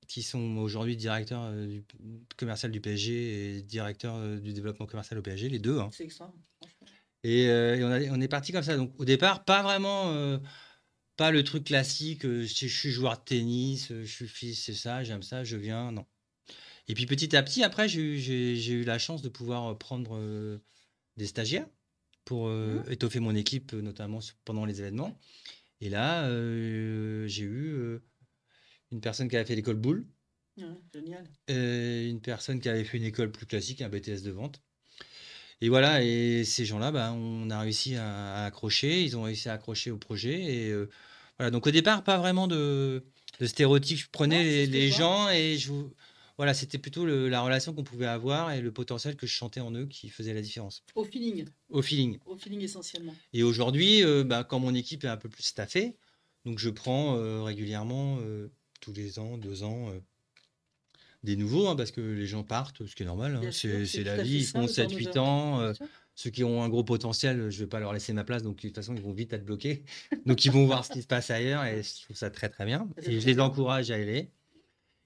qui sont aujourd'hui directeurs commercial du PSG et directeurs du développement commercial au PSG, les deux. Hein. C'est extra, franchement. Et on est parti comme ça. Donc, au départ, pas vraiment, pas le truc classique. Je suis joueur de tennis, je suis fils, c'est ça, j'aime ça, je viens. Non. Et puis petit à petit, après, j'ai eu la chance de pouvoir prendre des stagiaires pour étoffer mon équipe, notamment pendant les événements. Et là, j'ai eu une personne qui avait fait l'école Boulle, Ouais, génial. une personne qui avait fait une école plus classique, un BTS de vente. Et voilà, et ces gens-là, bah, on a réussi à accrocher, ils ont réussi à accrocher au projet. Et voilà, donc au départ, pas vraiment de stéréotypes. Je prenais Non, c'est ce que les je vois. gens et voilà, c'était plutôt la relation qu'on pouvait avoir et le potentiel que je sentais en eux qui faisait la différence. Au feeling. Au feeling. Au feeling essentiellement. Et aujourd'hui, bah, quand mon équipe est un peu plus staffée, donc je prends régulièrement, tous les ans, 2 ans, des nouveaux, hein, parce que les gens partent, ce qui est normal, hein, Bien sûr, c'est c'est la tout à vie, fait ils ça, font le 7-8 turnover. ans. Bien sûr. Ceux qui ont un gros potentiel, je ne vais pas leur laisser ma place, donc de toute façon, ils vont vite être bloqués. Donc, ils vont voir ce qui se passe ailleurs, et je trouve ça très, très bien. Ça fait Et je les plaisir. encourage à aller.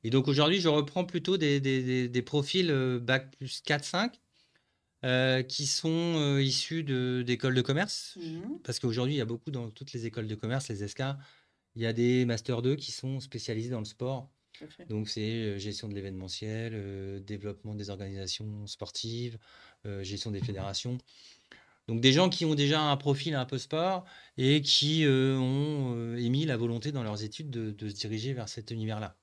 Et donc, aujourd'hui, je reprends plutôt des profils bac plus 4-5 qui sont issus d'écoles de commerce. Mhm. Parce qu'aujourd'hui, il y a beaucoup dans toutes les écoles de commerce, les ESCA, il y a des Master 2 qui sont spécialisés dans le sport. Tout à fait. Donc, c'est gestion de l'événementiel, développement des organisations sportives, gestion des fédérations. Donc, des gens qui ont déjà un profil un peu sport et qui ont émis la volonté dans leurs études de se diriger vers cet univers-là.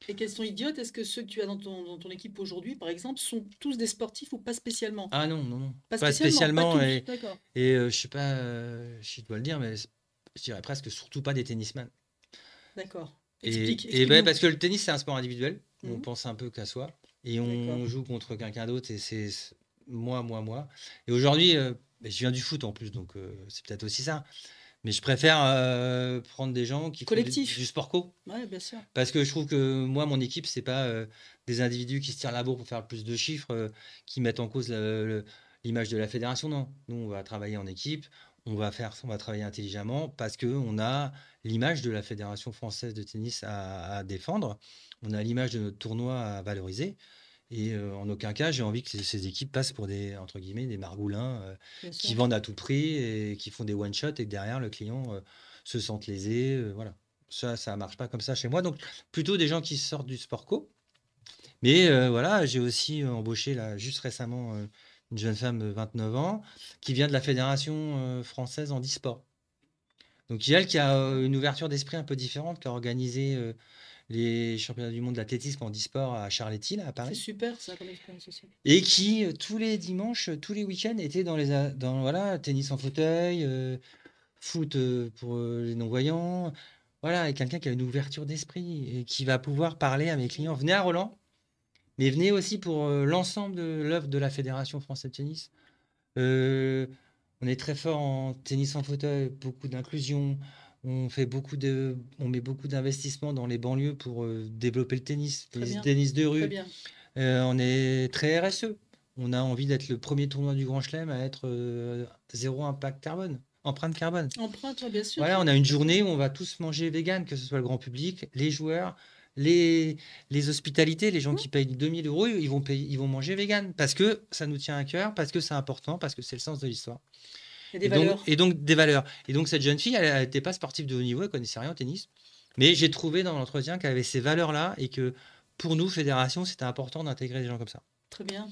Et question idiote, est-ce que ceux que tu as dans ton équipe aujourd'hui, par exemple, sont tous des sportifs ou pas spécialement? Ah non, non, non, Pas pas spécialement, pas spécialement. tous, d'accord. Et je sais pas si je dois le dire, mais je dirais presque surtout pas des tennisman. D'accord. Et ben, Explique-nous. parce que le tennis, c'est un sport individuel. On Mhm. pense un peu qu'à soi. Et D'accord. on joue contre quelqu'un d'autre. Et c'est moi, moi, moi. Et aujourd'hui, ben, je viens du foot en plus. Donc, c'est peut-être aussi ça. Mais je préfère prendre des gens qui font Collectif. du sport co. Ouais, bien sûr. Parce que je trouve que moi, mon équipe, c'est pas des individus qui se tirent la bourre pour faire plus de chiffres, qui mettent en cause l'image de la fédération. Non. Nous, on va travailler en équipe, on va travailler intelligemment parce qu'on a l'image de la Fédération française de tennis à défendre. On a l'image de notre tournoi à valoriser. Et en aucun cas, j'ai envie que ces équipes passent pour entre guillemets, des margoulins Bien qui sûr. vendent à tout prix et qui font des one-shots et que derrière, le client se sente lésé. Voilà. Ça marche pas comme ça chez moi. Donc, plutôt des gens qui sortent du sport co. Mais voilà, j'ai aussi embauché là, juste récemment une jeune femme de 29 ans qui vient de la Fédération française en e-sport. Donc, elle qui a une ouverture d'esprit un peu différente, qui a organisé les championnats du monde d'athlétisme en e-sport à Charletti, là, à C'est Paris. super ça comme expérience aussi. Et qui, tous les dimanches, tous les week-ends, était dans voilà, tennis en fauteuil, foot pour les non-voyants. Voilà, et quelqu'un qui a une ouverture d'esprit et qui va pouvoir parler à mes clients. Venez à Roland, mais venez aussi pour l'ensemble de l'œuvre de la Fédération française de tennis. On est très fort en tennis en fauteuil, beaucoup d'inclusion. On met beaucoup d'investissements dans les banlieues pour développer le tennis, Très bien. tennis de Très rue. bien. On est très RSE. On a envie d'être le premier tournoi du Grand Chelem à être zéro impact carbone, empreinte carbone. Empreinte, ouais, bien sûr. Voilà, on a une journée où on va tous manger vegan, que ce soit le grand public, les joueurs, les hospitalités, les gens qui payent 2000 euros, ils vont manger vegan parce que ça nous tient à cœur, parce que c'est important, parce que c'est le sens de l'histoire. Il y a des valeurs. Et donc des valeurs. Et donc cette jeune fille, elle n'était pas sportive de haut niveau, elle connaissait rien au tennis, mais j'ai trouvé dans l'entretien qu'elle avait ces valeurs-là et que pour nous, fédération, c'était important d'intégrer des gens comme ça. Très bien.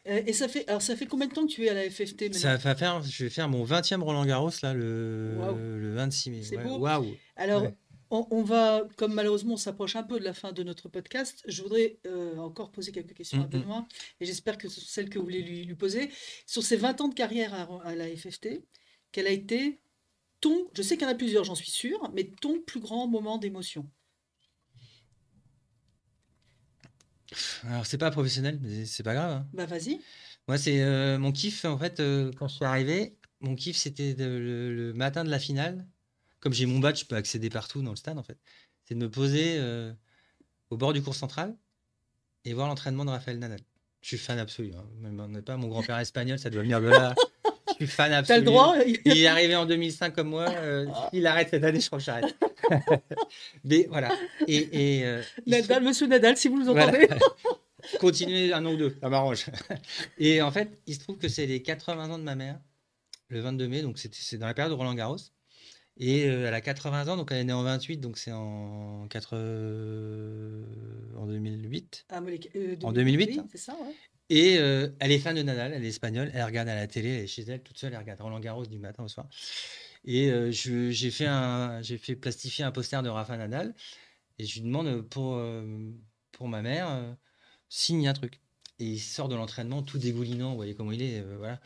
Et ça fait combien de temps que tu es à la FFT maintenant? Je vais faire mon 20e Roland Garros là, Waouh, le 26 mai. c'est Ouais, beau. waouh. Alors, Ouais. on va, comme malheureusement on s'approche un peu de la fin de notre podcast, je voudrais encore poser quelques questions à Mm, mm. Benoît, et j'espère que ce sont celles que vous voulez lui poser. Sur ses 20 ans de carrière à la FFT, quel a été je sais qu'il y en a plusieurs, j'en suis sûre, mais ton plus grand moment d'émotion? Alors c'est pas professionnel, mais c'est pas grave. Hein. Bah vas-y. Moi, c'est mon kiff en fait quand je suis arrivé. Mon kiff c'était le matin de la finale. Comme j'ai mon badge, je peux accéder partout dans le stade en fait. C'est de me poser au bord du cours central et voir l'entraînement de Rafael Nadal. Je suis fan absolu, hein. Même on n'est pas mon grand-père espagnol, ça doit venir de là. Je suis fan T'as le absolu. droit. Il est arrivé en 2005 comme moi. S'il arrête cette année, je crois que j'arrête. Mais voilà. Il se trouve, Nadal, monsieur Nadal, si vous nous voilà, entendez. continuez un an ou deux, ça m'arrange. Et en fait, il se trouve que c'est les 80 ans de ma mère, le 22 mai, donc c'est dans la période de Roland Garros. Et elle a 80 ans, donc elle est née en 28, donc c'est en 2008. Ah, mais En 2008, 2008. oui, c'est ça, ouais. Et elle est fan de Nadal, elle est espagnole, elle regarde à la télé, elle est chez elle toute seule, elle regarde Roland Garros du matin au soir. Et j'ai fait plastifier un poster de Rafa Nadal et je lui demande pour ma mère, signe un truc. Et il sort de l'entraînement tout dégoulinant, vous voyez comment il est, voilà.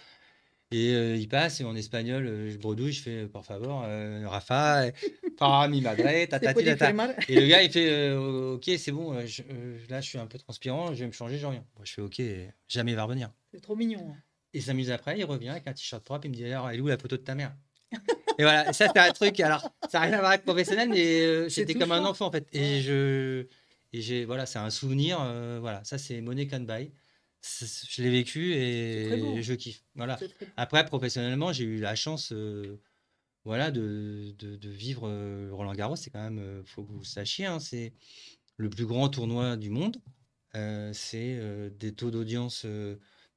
Et il passe et en espagnol, je bredouille, je fais por favor, Rafa, para mi madre, C'est pas tatati des tata. mal. Et le gars, il fait ok, c'est bon, là je suis un peu transpirant, je vais me changer, je reviens. Moi, je fais ok, jamais il va revenir. C'est trop mignon, hein. Et 5 minutes après, il revient avec un t-shirt propre, il me dit alors, elle est où la photo de ta mère? Et voilà, ça c'est un truc, alors ça n'a rien à voir avec professionnel, mais C'est j'étais comme un touchant. enfant en fait. Ouais. Voilà, c'est un souvenir, voilà, ça c'est Money Can Buy. Je l'ai vécu C'est très beau. et je kiffe. Voilà. C'est très beau. Après, professionnellement, j'ai eu la chance voilà, de vivre Roland Garros. C'est quand même, faut que vous le sachiez, hein, c'est le plus grand tournoi du monde. C'est des taux d'audience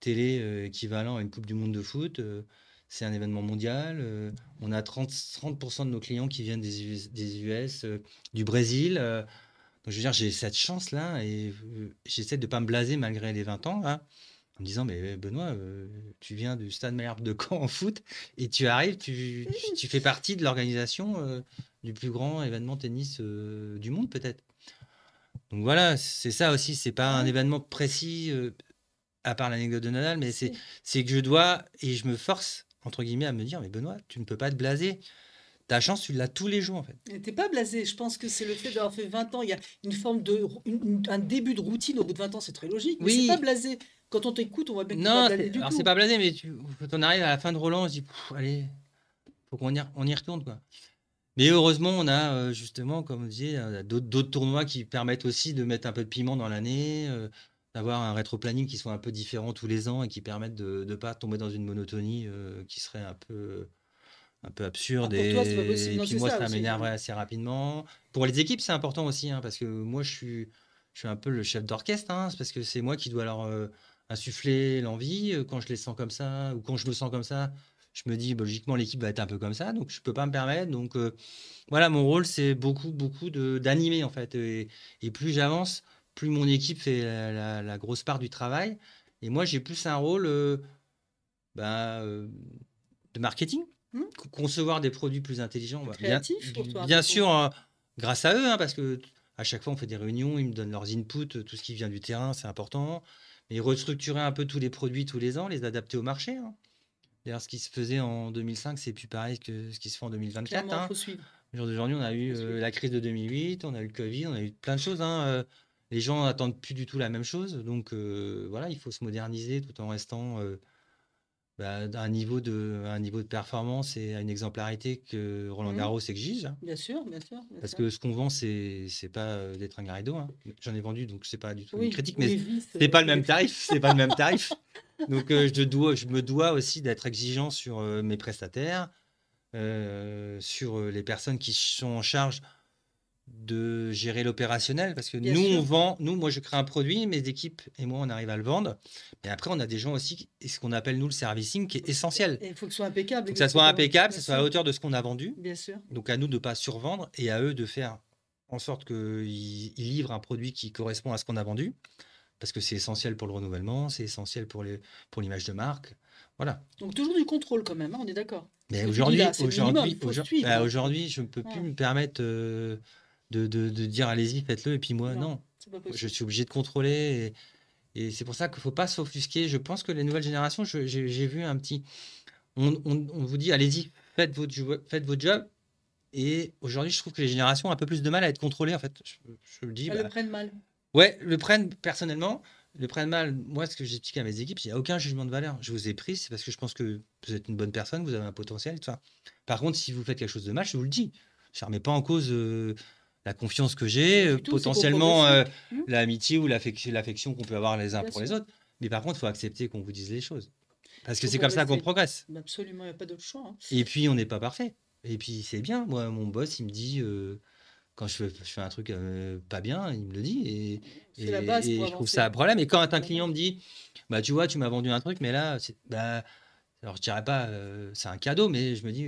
télé équivalents à une Coupe du Monde de foot. C'est un événement mondial. On a 30% de nos clients qui viennent des US, du Brésil. Donc, je veux dire, j'ai cette chance-là et j'essaie de ne pas me blaser malgré les 20 ans, hein, en me disant, mais Benoît, tu viens du Stade Malherbe de Caen en foot et tu arrives, tu fais partie de l'organisation du plus grand événement tennis du monde, peut-être. Donc voilà, c'est ça aussi, c'est pas un Ouais, événement précis, à part l'anecdote de Nadal, mais si. c'est que je dois, et je me force, entre guillemets, à me dire, mais Benoît, tu ne peux pas te blaser. Ta chance, tu l'as tous les jours, en fait. Et t'es pas blasé. Je pense que c'est le fait d'avoir fait 20 ans. Il y a une forme de, un début de routine au bout de 20 ans, c'est très logique. Mais c'est pas Oui, blasé. Quand on t'écoute, on voit bien que t'es pas non, blasé du alors c'est tout. pas blasé, mais quand on arrive à la fin de Roland, on se dit, allez, faut on y retourne, quoi. Mais heureusement, on a justement, comme on disait, d'autres tournois qui permettent aussi de mettre un peu de piment dans l'année, d'avoir un rétro-planning qui soit un peu différent tous les ans et qui permettent de ne pas tomber dans une monotonie qui serait un peu Ah, absurde. pour toi, c'est pas possible. Et Non, puis c'est moi, ça ça aussi. m'énerverait assez rapidement. Pour les équipes, c'est important aussi, hein, parce que moi, je suis un peu le chef d'orchestre, hein, c'est parce que c'est moi qui dois leur insuffler l'envie. Quand je les sens comme ça, ou quand je me sens comme ça, je me dis, bah, logiquement, l'équipe va être un peu comme ça, donc je peux pas me permettre. Donc voilà, mon rôle, c'est beaucoup, beaucoup d'animer, en fait. Et plus j'avance, plus mon équipe fait la grosse part du travail. Et moi, j'ai plus un rôle bah, de marketing, Hmm. concevoir des produits plus intelligents. Plus Bah, bien, créatif pour toi, bien plutôt. sûr, grâce à eux, hein, parce que à chaque fois, on fait des réunions, ils me donnent leurs inputs, tout ce qui vient du terrain, c'est important. Mais restructurer un peu tous les produits tous les ans, les adapter au marché, hein. D'ailleurs, ce qui se faisait en 2005, c'est plus pareil que ce qui se fait en 2024, Clairement, il hein. faut suivre. Au jour d'aujourd'hui, on a eu Faut suivre. la crise de 2008, on a eu le Covid, on a eu plein de choses, hein. Les gens n'attendent plus du tout la même chose. Donc voilà, il faut se moderniser tout en restant à un niveau de performance et à une exemplarité que Roland Mhm. Garros exige, hein. Bien sûr, bien sûr, bien Parce sûr. que ce qu'on vend, c'est pas des tringues à rideau, hein. J'en ai vendu, donc c'est pas du tout une Oui, critique, mais oui, vice. c'est pas le même tarif. C'est pas le même tarif. Donc je me dois aussi d'être exigeant sur mes prestataires, sur les personnes qui sont en charge de gérer l'opérationnel, parce que Bien nous, on sûr. vend, moi, je crée un produit, mes équipes et moi, on arrive à le vendre. Mais après, on a des gens aussi, et ce qu'on appelle, nous, le servicing, qui est essentiel. Et il faut que ce soit impeccable, Faut que ça soit exactement. impeccable, que Bien ça soit à la sûr, hauteur de ce qu'on a vendu. bien sûr. Donc, à nous de ne pas survendre et à eux de faire en sorte qu'ils livrent un produit qui correspond à ce qu'on a vendu, parce que c'est essentiel pour le renouvellement, c'est essentiel pour l'image de marque. Voilà. Donc toujours du contrôle quand même, hein, on est d'accord. Ce Mais que tu dis là, aujourd'hui, c'est le minimum, il faut suivre, hein. aujourd'hui, je ne peux plus Ouais. me permettre de dire allez-y, faites-le, et puis moi, Non, non. c'est pas Je possible. suis obligé de contrôler. Et c'est pour ça qu'il ne faut pas s'offusquer. Je pense que les nouvelles générations, j'ai vu un petit. On vous dit allez-y, faites votre job. Et aujourd'hui, je trouve que les générations ont un peu plus de mal à être contrôlées, en fait. Je le dis, Elles le bah, prennent mal. ouais, le prennent personnellement. Le prennent mal. Moi, ce que j'explique à mes équipes, il n'y a aucun jugement de valeur. Je vous ai pris, c'est parce que je pense que vous êtes une bonne personne, vous avez un potentiel, et tout ça. Par contre, si vous faites quelque chose de mal, je vous le dis. Je ne remets pas en cause la confiance que j'ai, Pas du tout, c'est pour potentiellement progresser. l'amitié ou l'affection qu'on peut avoir les uns Bien pour les sûr, autres. Mais par contre, il faut accepter qu'on vous dise les choses. Parce que faut c'est comme ça qu'on progresser. progresse. Absolument, il n'y a pas d'autre choix, hein. Et puis, on n'est pas parfait. Et puis, c'est bien. Moi, mon boss, il me dit, quand je fais un truc pas bien, il me le dit. C'est la base pour Et je trouve ça un avancer. problème. Et quand C'est un la client base. me dit, bah, tu vois, tu m'as vendu un truc, mais là, alors je dirais pas, c'est un cadeau, mais je me dis,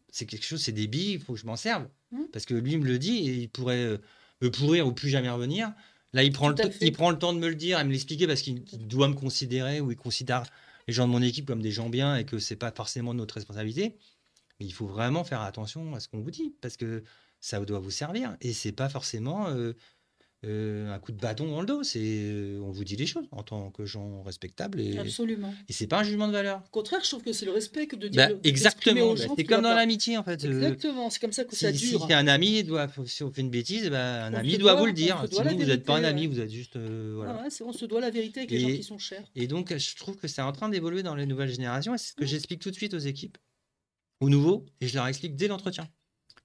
c'est quelque chose, c'est des billes, il faut que je m'en serve. Mmh, Parce que lui me le dit et il pourrait me pourrir ou plus jamais revenir. Là, tout à il fait, prend le temps de me le dire et me l'expliquer parce qu'il tout à fait. doit me considérer ou il considère les gens de mon équipe comme des gens bien et que c'est pas forcément de notre responsabilité. Mais il faut vraiment faire attention à ce qu'on vous dit parce que ça doit vous servir et c'est pas forcément un coup de bâton dans le dos. On vous dit les choses en tant que gens respectables Absolument. et c'est pas un jugement de valeur. Au contraire, je trouve que c'est le respect que Bah, d'exprimer exactement, aux bah, gens c'est ce qui va comme dans pas. l'amitié en fait. Exactement, c'est comme ça que ça Si dure. un ami si on fait une bêtise, bah, un On ami se doit vous le doit, on dire. se doit la Sinon, vous n'êtes pas un vérité, ami, ouais. vous êtes juste Ah voilà. ouais, on se doit la vérité avec les gens qui Et, sont chers. et donc, je trouve que c'est en train d'évoluer dans les nouvelles générations et c'est ce que Mmh. j'explique tout de suite aux équipes, aux nouveaux, et je leur explique dès l'entretien.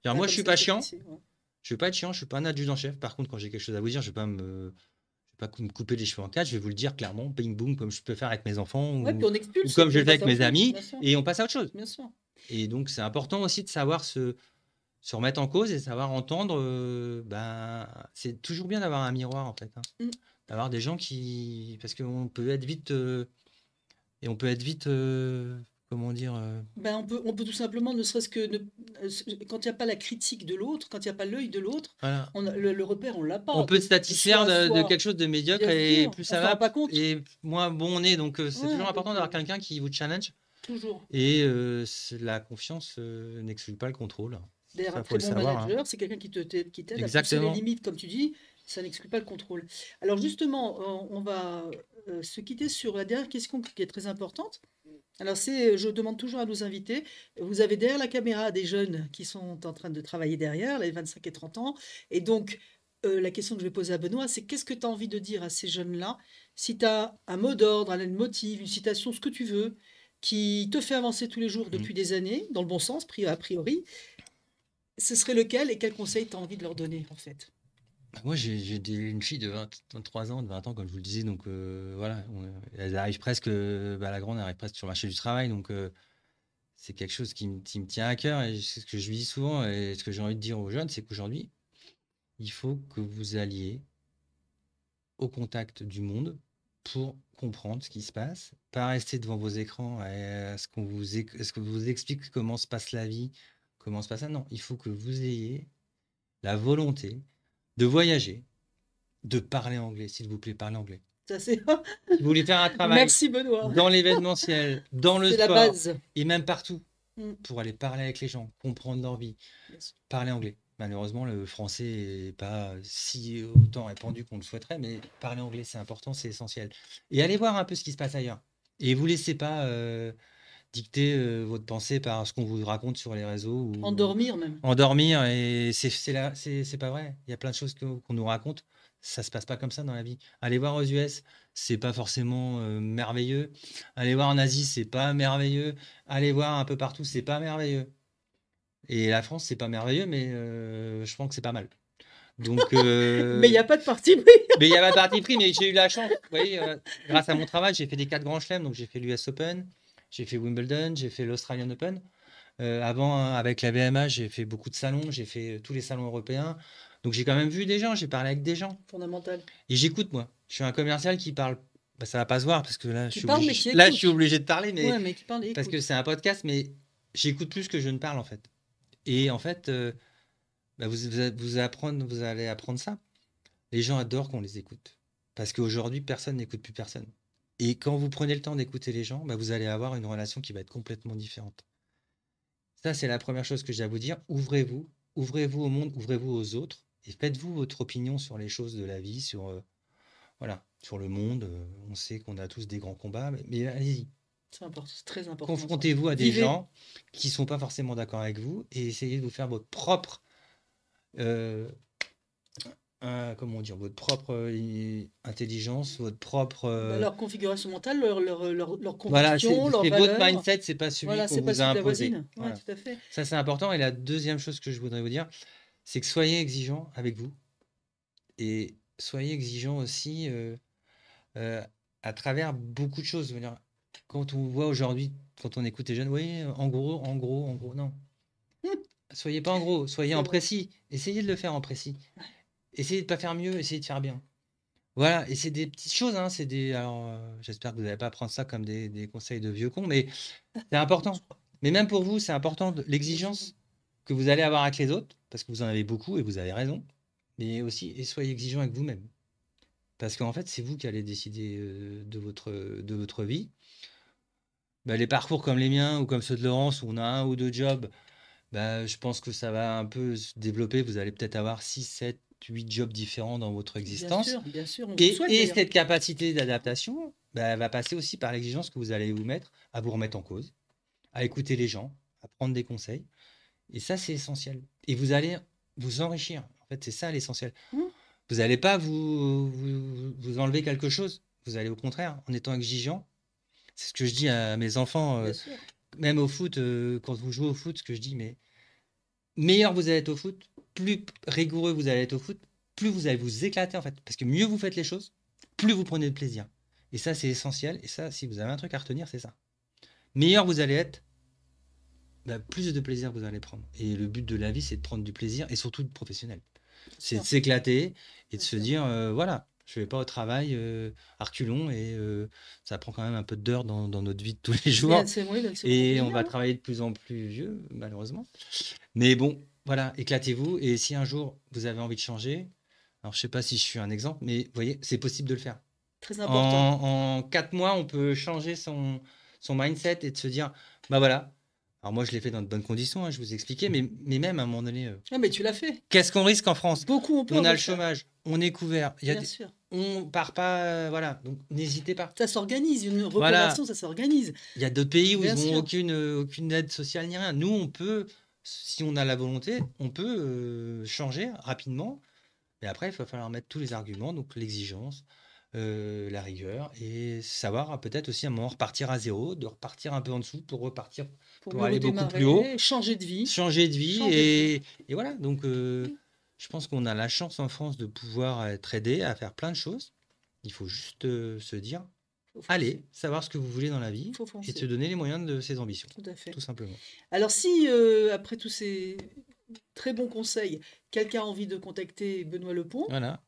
Ah, Moi, je comme suis ça, il pas faut chiant, tisser, ouais. je vais pas être chiant, je suis pas un adjudant-chef. Par contre, quand j'ai quelque chose à vous dire, je vais pas me couper les cheveux en quatre, je vais vous le dire clairement, bing boum, comme je peux faire avec mes enfants Ouais, puis on ou expulse et comme puis je on le fais passe avec à autre mes chose, amis, bien sûr, et on passe à autre chose. bien sûr. Et donc, c'est important aussi de savoir se remettre en cause et savoir entendre. C'est toujours bien d'avoir un miroir, en fait, hein. Mmh. D'avoir des gens qui. Parce qu'on peut être vite. Et on peut être vite. Comment dire Ben, on peut tout simplement, ne serait-ce que quand il n'y a pas la critique de l'autre, quand il n'y a pas l'œil de l'autre, Voilà. le repère, on ne l'a On pas. peut se satisfaire de Soit, quelque chose de médiocre bien et sûr, plus on ne ça s'en rend va, pas compte. et moins bon on est. Donc, c'est toujours Ouais, important donc, d'avoir quelqu'un qui vous challenge. toujours. Et la confiance n'exclut pas le contrôle. D'ailleurs, un Ça, faut très le bon savoir, hein. manager, c'est quelqu'un qui t'aide à pousser les Exactement. limites, comme tu dis. Ça n'exclut pas le contrôle. Alors justement, on va se quitter sur la dernière question qui est très importante. Alors je demande toujours à nos invités, vous avez derrière la caméra des jeunes qui sont en train de travailler derrière, les 25 et 30 ans. Et donc, la question que je vais poser à Benoît, c'est qu'est-ce que tu as envie de dire à ces jeunes-là? Si tu as un mot d'ordre, un leitmotiv, une citation, ce que tu veux, qui te fait avancer tous les jours Mm. depuis des années, dans le bon sens, a priori, ce serait lequel et quel conseil tu as envie de leur donner, en fait? Moi, j'ai une fille de 23 ans, de 20 ans, comme je vous le disais. Donc, voilà, elle arrive presque, la grande arrive presque sur le marché du travail. Donc, c'est quelque chose qui me tient à cœur. Et c'est ce que je lui dis souvent. Et ce que j'ai envie de dire aux jeunes, c'est qu'aujourd'hui, il faut que vous alliez au contact du monde pour comprendre ce qui se passe. Pas rester devant vos écrans à ce ce qu'on vous explique comment se passe la vie, comment se passe ça. Non, il faut que vous ayez la volonté de voyager, de parler anglais, s'il vous plaît, parlez anglais. Ça, c'est... Si vous voulez faire un travail Merci Benoît. dans l'événementiel, dans le C'est la sport base. et même partout, Mm. pour aller parler avec les gens, comprendre leur vie, Bien sûr. parler anglais. Malheureusement, le français n'est pas si autant répandu qu'on le souhaiterait, mais parler anglais, c'est important, c'est essentiel. Et allez voir un peu ce qui se passe ailleurs. Et vous laissez pas dicter votre pensée par ce qu'on vous raconte sur les réseaux ou Endormir même. endormir. Et c'est pas vrai. Il y a plein de choses qu'on nous raconte. Ça se passe pas comme ça dans la vie. Aller voir aux US, c'est pas forcément merveilleux. Aller voir en Asie, c'est pas merveilleux. Aller voir un peu partout, c'est pas merveilleux. Et la France, c'est pas merveilleux, mais je pense que c'est pas mal. Donc, Mais il n'y a pas de parti pris. mais il y a pas de parti pris, mais j'ai eu la chance. Vous voyez, grâce à mon travail, j'ai fait des 4 grands chelems. Donc, j'ai fait l'US Open, j'ai fait Wimbledon, j'ai fait l'Australian Open. Avant, hein, avec la VMA, j'ai fait beaucoup de salons, j'ai fait tous les salons européens. Donc, j'ai quand même vu des gens, j'ai parlé avec des gens. Fondamental. Et j'écoute, moi. Je suis un commercial qui parle. Bah, ça va pas se voir parce que là, Qui parle, mais obligé... qui là, je écoute. suis obligé de parler, mais Ouais, mais qui parle et parce que écoute. c'est un podcast, mais j'écoute plus que je ne parle en fait. Et en fait, vous allez apprendre ça. Les gens adorent qu'on les écoute. Parce qu'aujourd'hui, personne n'écoute plus personne. Et quand vous prenez le temps d'écouter les gens, vous allez avoir une relation qui va être complètement différente. Ça, c'est la première chose que j'ai à vous dire. Ouvrez-vous au monde, ouvrez-vous aux autres et faites-vous votre opinion sur les choses de la vie, voilà, sur le monde. On sait qu'on a tous des grands combats, mais allez-y. C'est important, c'est très important. Ça. Confrontez-vous à des Vivez. gens qui ne sont pas forcément d'accord avec vous et essayez de vous faire votre propre comment dire, votre propre intelligence, votre propre Leur configuration mentale, leur voilà, conviction, leurs c'est votre valeurs. mindset, c'est pas celui Voilà, qu'on c'est pas vous a celui de la imposé. voisine. Ouais, Voilà. tout à fait. Ça, c'est important. Et la deuxième chose que je voudrais vous dire, c'est que soyez exigeants avec vous et soyez exigeants aussi à travers beaucoup de choses. Je veux dire, quand on voit aujourd'hui, quand on écoute les jeunes, oui, en gros, non. Soyez pas en gros, soyez C'est en vrai. précis. Essayez de le faire en précis. Essayez de pas faire mieux, essayez de faire bien. Voilà, et c'est des petites choses, hein, c'est des. Alors, j'espère que vous n'allez pas prendre ça comme des conseils de vieux cons, mais c'est important. Mais même pour vous, c'est important l'exigence que vous allez avoir avec les autres, parce que vous en avez beaucoup et vous avez raison. Mais aussi, et soyez exigeant avec vous-même. Parce qu'en fait, c'est vous qui allez décider de votre vie. Bah, les parcours comme les miens ou comme ceux de Laurence, où on a un ou deux jobs, bah, je pense que ça va un peu se développer. Vous allez peut-être avoir 6, 7, 8 jobs différents dans votre existence. Bien sûr, on vous le souhaite Et d'ailleurs. cette capacité d'adaptation, bah, elle va passer aussi par l'exigence que vous allez vous mettre à vous remettre en cause, à écouter les gens, à prendre des conseils. Et ça, c'est essentiel. Et vous allez vous enrichir. En fait, c'est ça l'essentiel. Mmh. Vous n'allez pas vous enlever quelque chose. Vous allez au contraire, en étant exigeant. C'est ce que je dis à mes enfants, Bien sûr. même au foot, quand vous jouez au foot, ce que je dis, mais meilleur vous allez être au foot, plus rigoureux vous allez être au foot, plus vous allez vous éclater en fait. Parce que mieux vous faites les choses, plus vous prenez de plaisir. Et ça, c'est essentiel. Et ça, si vous avez un truc à retenir, c'est ça. Meilleur vous allez être, bah, plus de plaisir vous allez prendre. Et le but de la vie, c'est de prendre du plaisir et surtout de professionnel. C'est de Sûr. s'éclater et de Bien se sûr. dire, voilà, je vais pas au travail à reculons et ça prend quand même un peu d'heures dans notre vie de tous les jours. Oui, bien sûr, on Et oublie on bien, va hein. travailler de plus en plus vieux, malheureusement. Mais bon, voilà, éclatez-vous. Et si un jour vous avez envie de changer, alors je sais pas si je suis un exemple, mais vous voyez, c'est possible de le faire. Très important. En 4 mois, on peut changer son mindset et de se dire, bah voilà. Alors moi, je l'ai fait dans de bonnes conditions, hein, je vous ai expliqué, mais même à un moment donné, Ah, mais tu l'as fait. qu'est-ce qu'on risque en France? Beaucoup ont peur On a de le le faire. chômage, on est couvert, Bien sûr. on part pas, voilà. Donc n'hésitez pas. Ça s'organise, une Voilà. reconversion, ça s'organise. Il y a d'autres pays où Bien ils n'ont sûr. aucune aide sociale ni rien. Nous, on peut, si on a la volonté, on peut changer rapidement. Mais après, il va falloir mettre tous les arguments, donc l'exigence, la rigueur, et savoir peut-être aussi à un moment repartir à zéro, de repartir un peu en dessous pour repartir, Pour pour mieux aller beaucoup plus haut, redémarrer, changer de vie. changer de vie. Changer de vie. Et voilà, donc je pense qu'on a la chance en France de pouvoir être aidé à faire plein de choses. Il faut juste se dire, Faut foncer. allez, savoir ce que vous voulez dans la vie Faut et de se foncer. donner les moyens de ses ambitions, Tout à fait. tout simplement. Alors si, après tous ces très bons conseils, quelqu'un a envie de contacter Benoît Lepont, Voilà.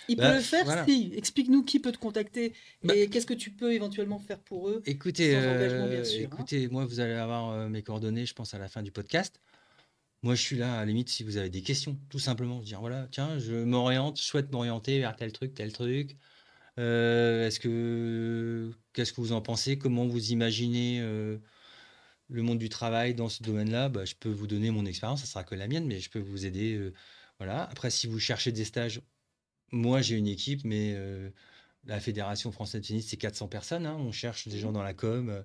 il peut Bah, le faire voilà. si. Explique-nous qui peut te contacter Bah, et qu'est-ce que tu peux éventuellement faire pour eux, écoutez, sans engagement bien sûr, hein. écoutez, moi, vous allez avoir mes coordonnées, je pense, à la fin du podcast. Moi, je suis là, à la limite, si vous avez des questions, tout simplement. Dire, voilà, tiens, je m'oriente, je souhaite m'orienter vers tel truc, tel truc. Qu'est-ce que vous en pensez? Comment vous imaginez le monde du travail dans ce domaine-là? Bah, je peux vous donner mon expérience, ça sera que la mienne, mais je peux vous aider. Voilà. Après, si vous cherchez des stages, moi, j'ai une équipe, mais la Fédération française de tennis, c'est 400 personnes, hein. On cherche des gens Mhm. dans la com,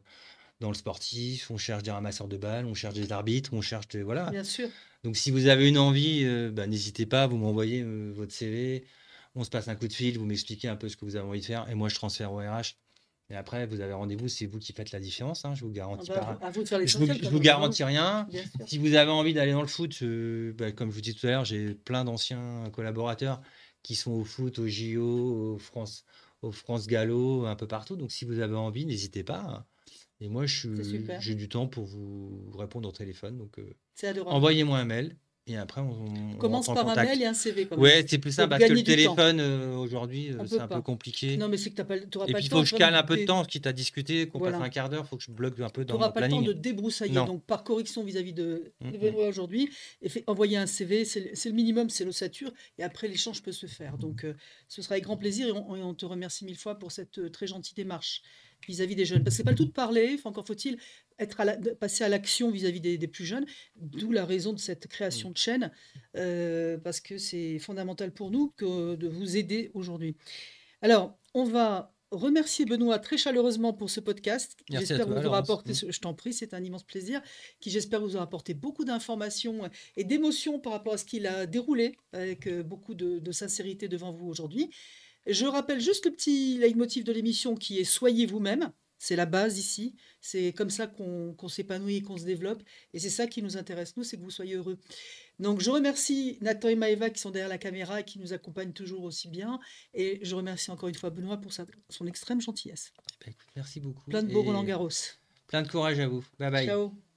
dans le sportif, on cherche des ramasseurs de balles, on cherche des arbitres, on cherche des... Voilà. Bien sûr. Donc, si vous avez une envie, bah, n'hésitez pas, vous m'envoyez votre CV, on se passe un coup de fil, vous m'expliquez un peu ce que vous avez envie de faire, et moi, je transfère au RH. Et après, vous avez rendez-vous, c'est vous qui faites la différence, hein, je vous garantis pas. À vous de faire Je vous, l'essentiel. je vous garantis rien. Bien sûr. Si vous avez envie d'aller dans le foot, bah, comme je vous dis tout à l'heure, j'ai plein d'anciens collaborateurs qui sont au foot, au JO, au France Gallo, un peu partout. Donc, si vous avez envie, n'hésitez pas. Et moi, C'est super. j'ai du temps pour vous répondre au téléphone. Donc, C'est adorable. envoyez-moi un mail et après, on Commence rentre en par un mail contact. et un CV quand même. Ouais, c'est plus Pour simple parce que gagner le du temps. téléphone, aujourd'hui, On c'est peut un peu pas. compliqué. Non, mais c'est que tu n'auras Et pas puis, le il temps. faut que je cale un peu de de temps, quitte à discuter, qu'on passe Voilà. un quart d'heure, il faut que je bloque un peu Tu dans n'auras mon pas le temps planning. de débroussailler. Non. Donc, par correction vis-à-vis de Mm, Benoît aujourd'hui, envoyer un CV, c'est le minimum, c'est l'ossature. Et après, l'échange peut se faire. Donc, ce sera avec grand plaisir et on te remercie mille fois pour cette très gentille démarche vis-à-vis des jeunes. Parce que c'est pas le tout de parler, encore faut-il passer à l'action vis-à-vis des plus jeunes. D'où la raison de cette création de chaîne, parce que c'est fondamental pour nous de vous aider aujourd'hui. Alors, on va remercier Benoît très chaleureusement pour ce podcast. Merci à J'espère toi, vous aura Laurence. apporté, je t'en prie, c'est un immense plaisir, qui j'espère vous aura apporté beaucoup d'informations et d'émotions par rapport à ce qu'il a déroulé avec beaucoup de sincérité devant vous aujourd'hui. Je rappelle juste le petit leitmotiv de l'émission qui est « Soyez vous-même ». C'est la base ici. C'est comme ça qu'on s'épanouit et qu'on se développe. Et c'est ça qui nous intéresse, nous, c'est que vous soyez heureux. Donc, je remercie Nathan et Maëva qui sont derrière la caméra et qui nous accompagnent toujours aussi bien. Et je remercie encore une fois Benoît pour son extrême gentillesse. Bah, écoute, merci beaucoup Plein de beaux Roland et Garros. plein de courage à vous. Bye bye. Ciao.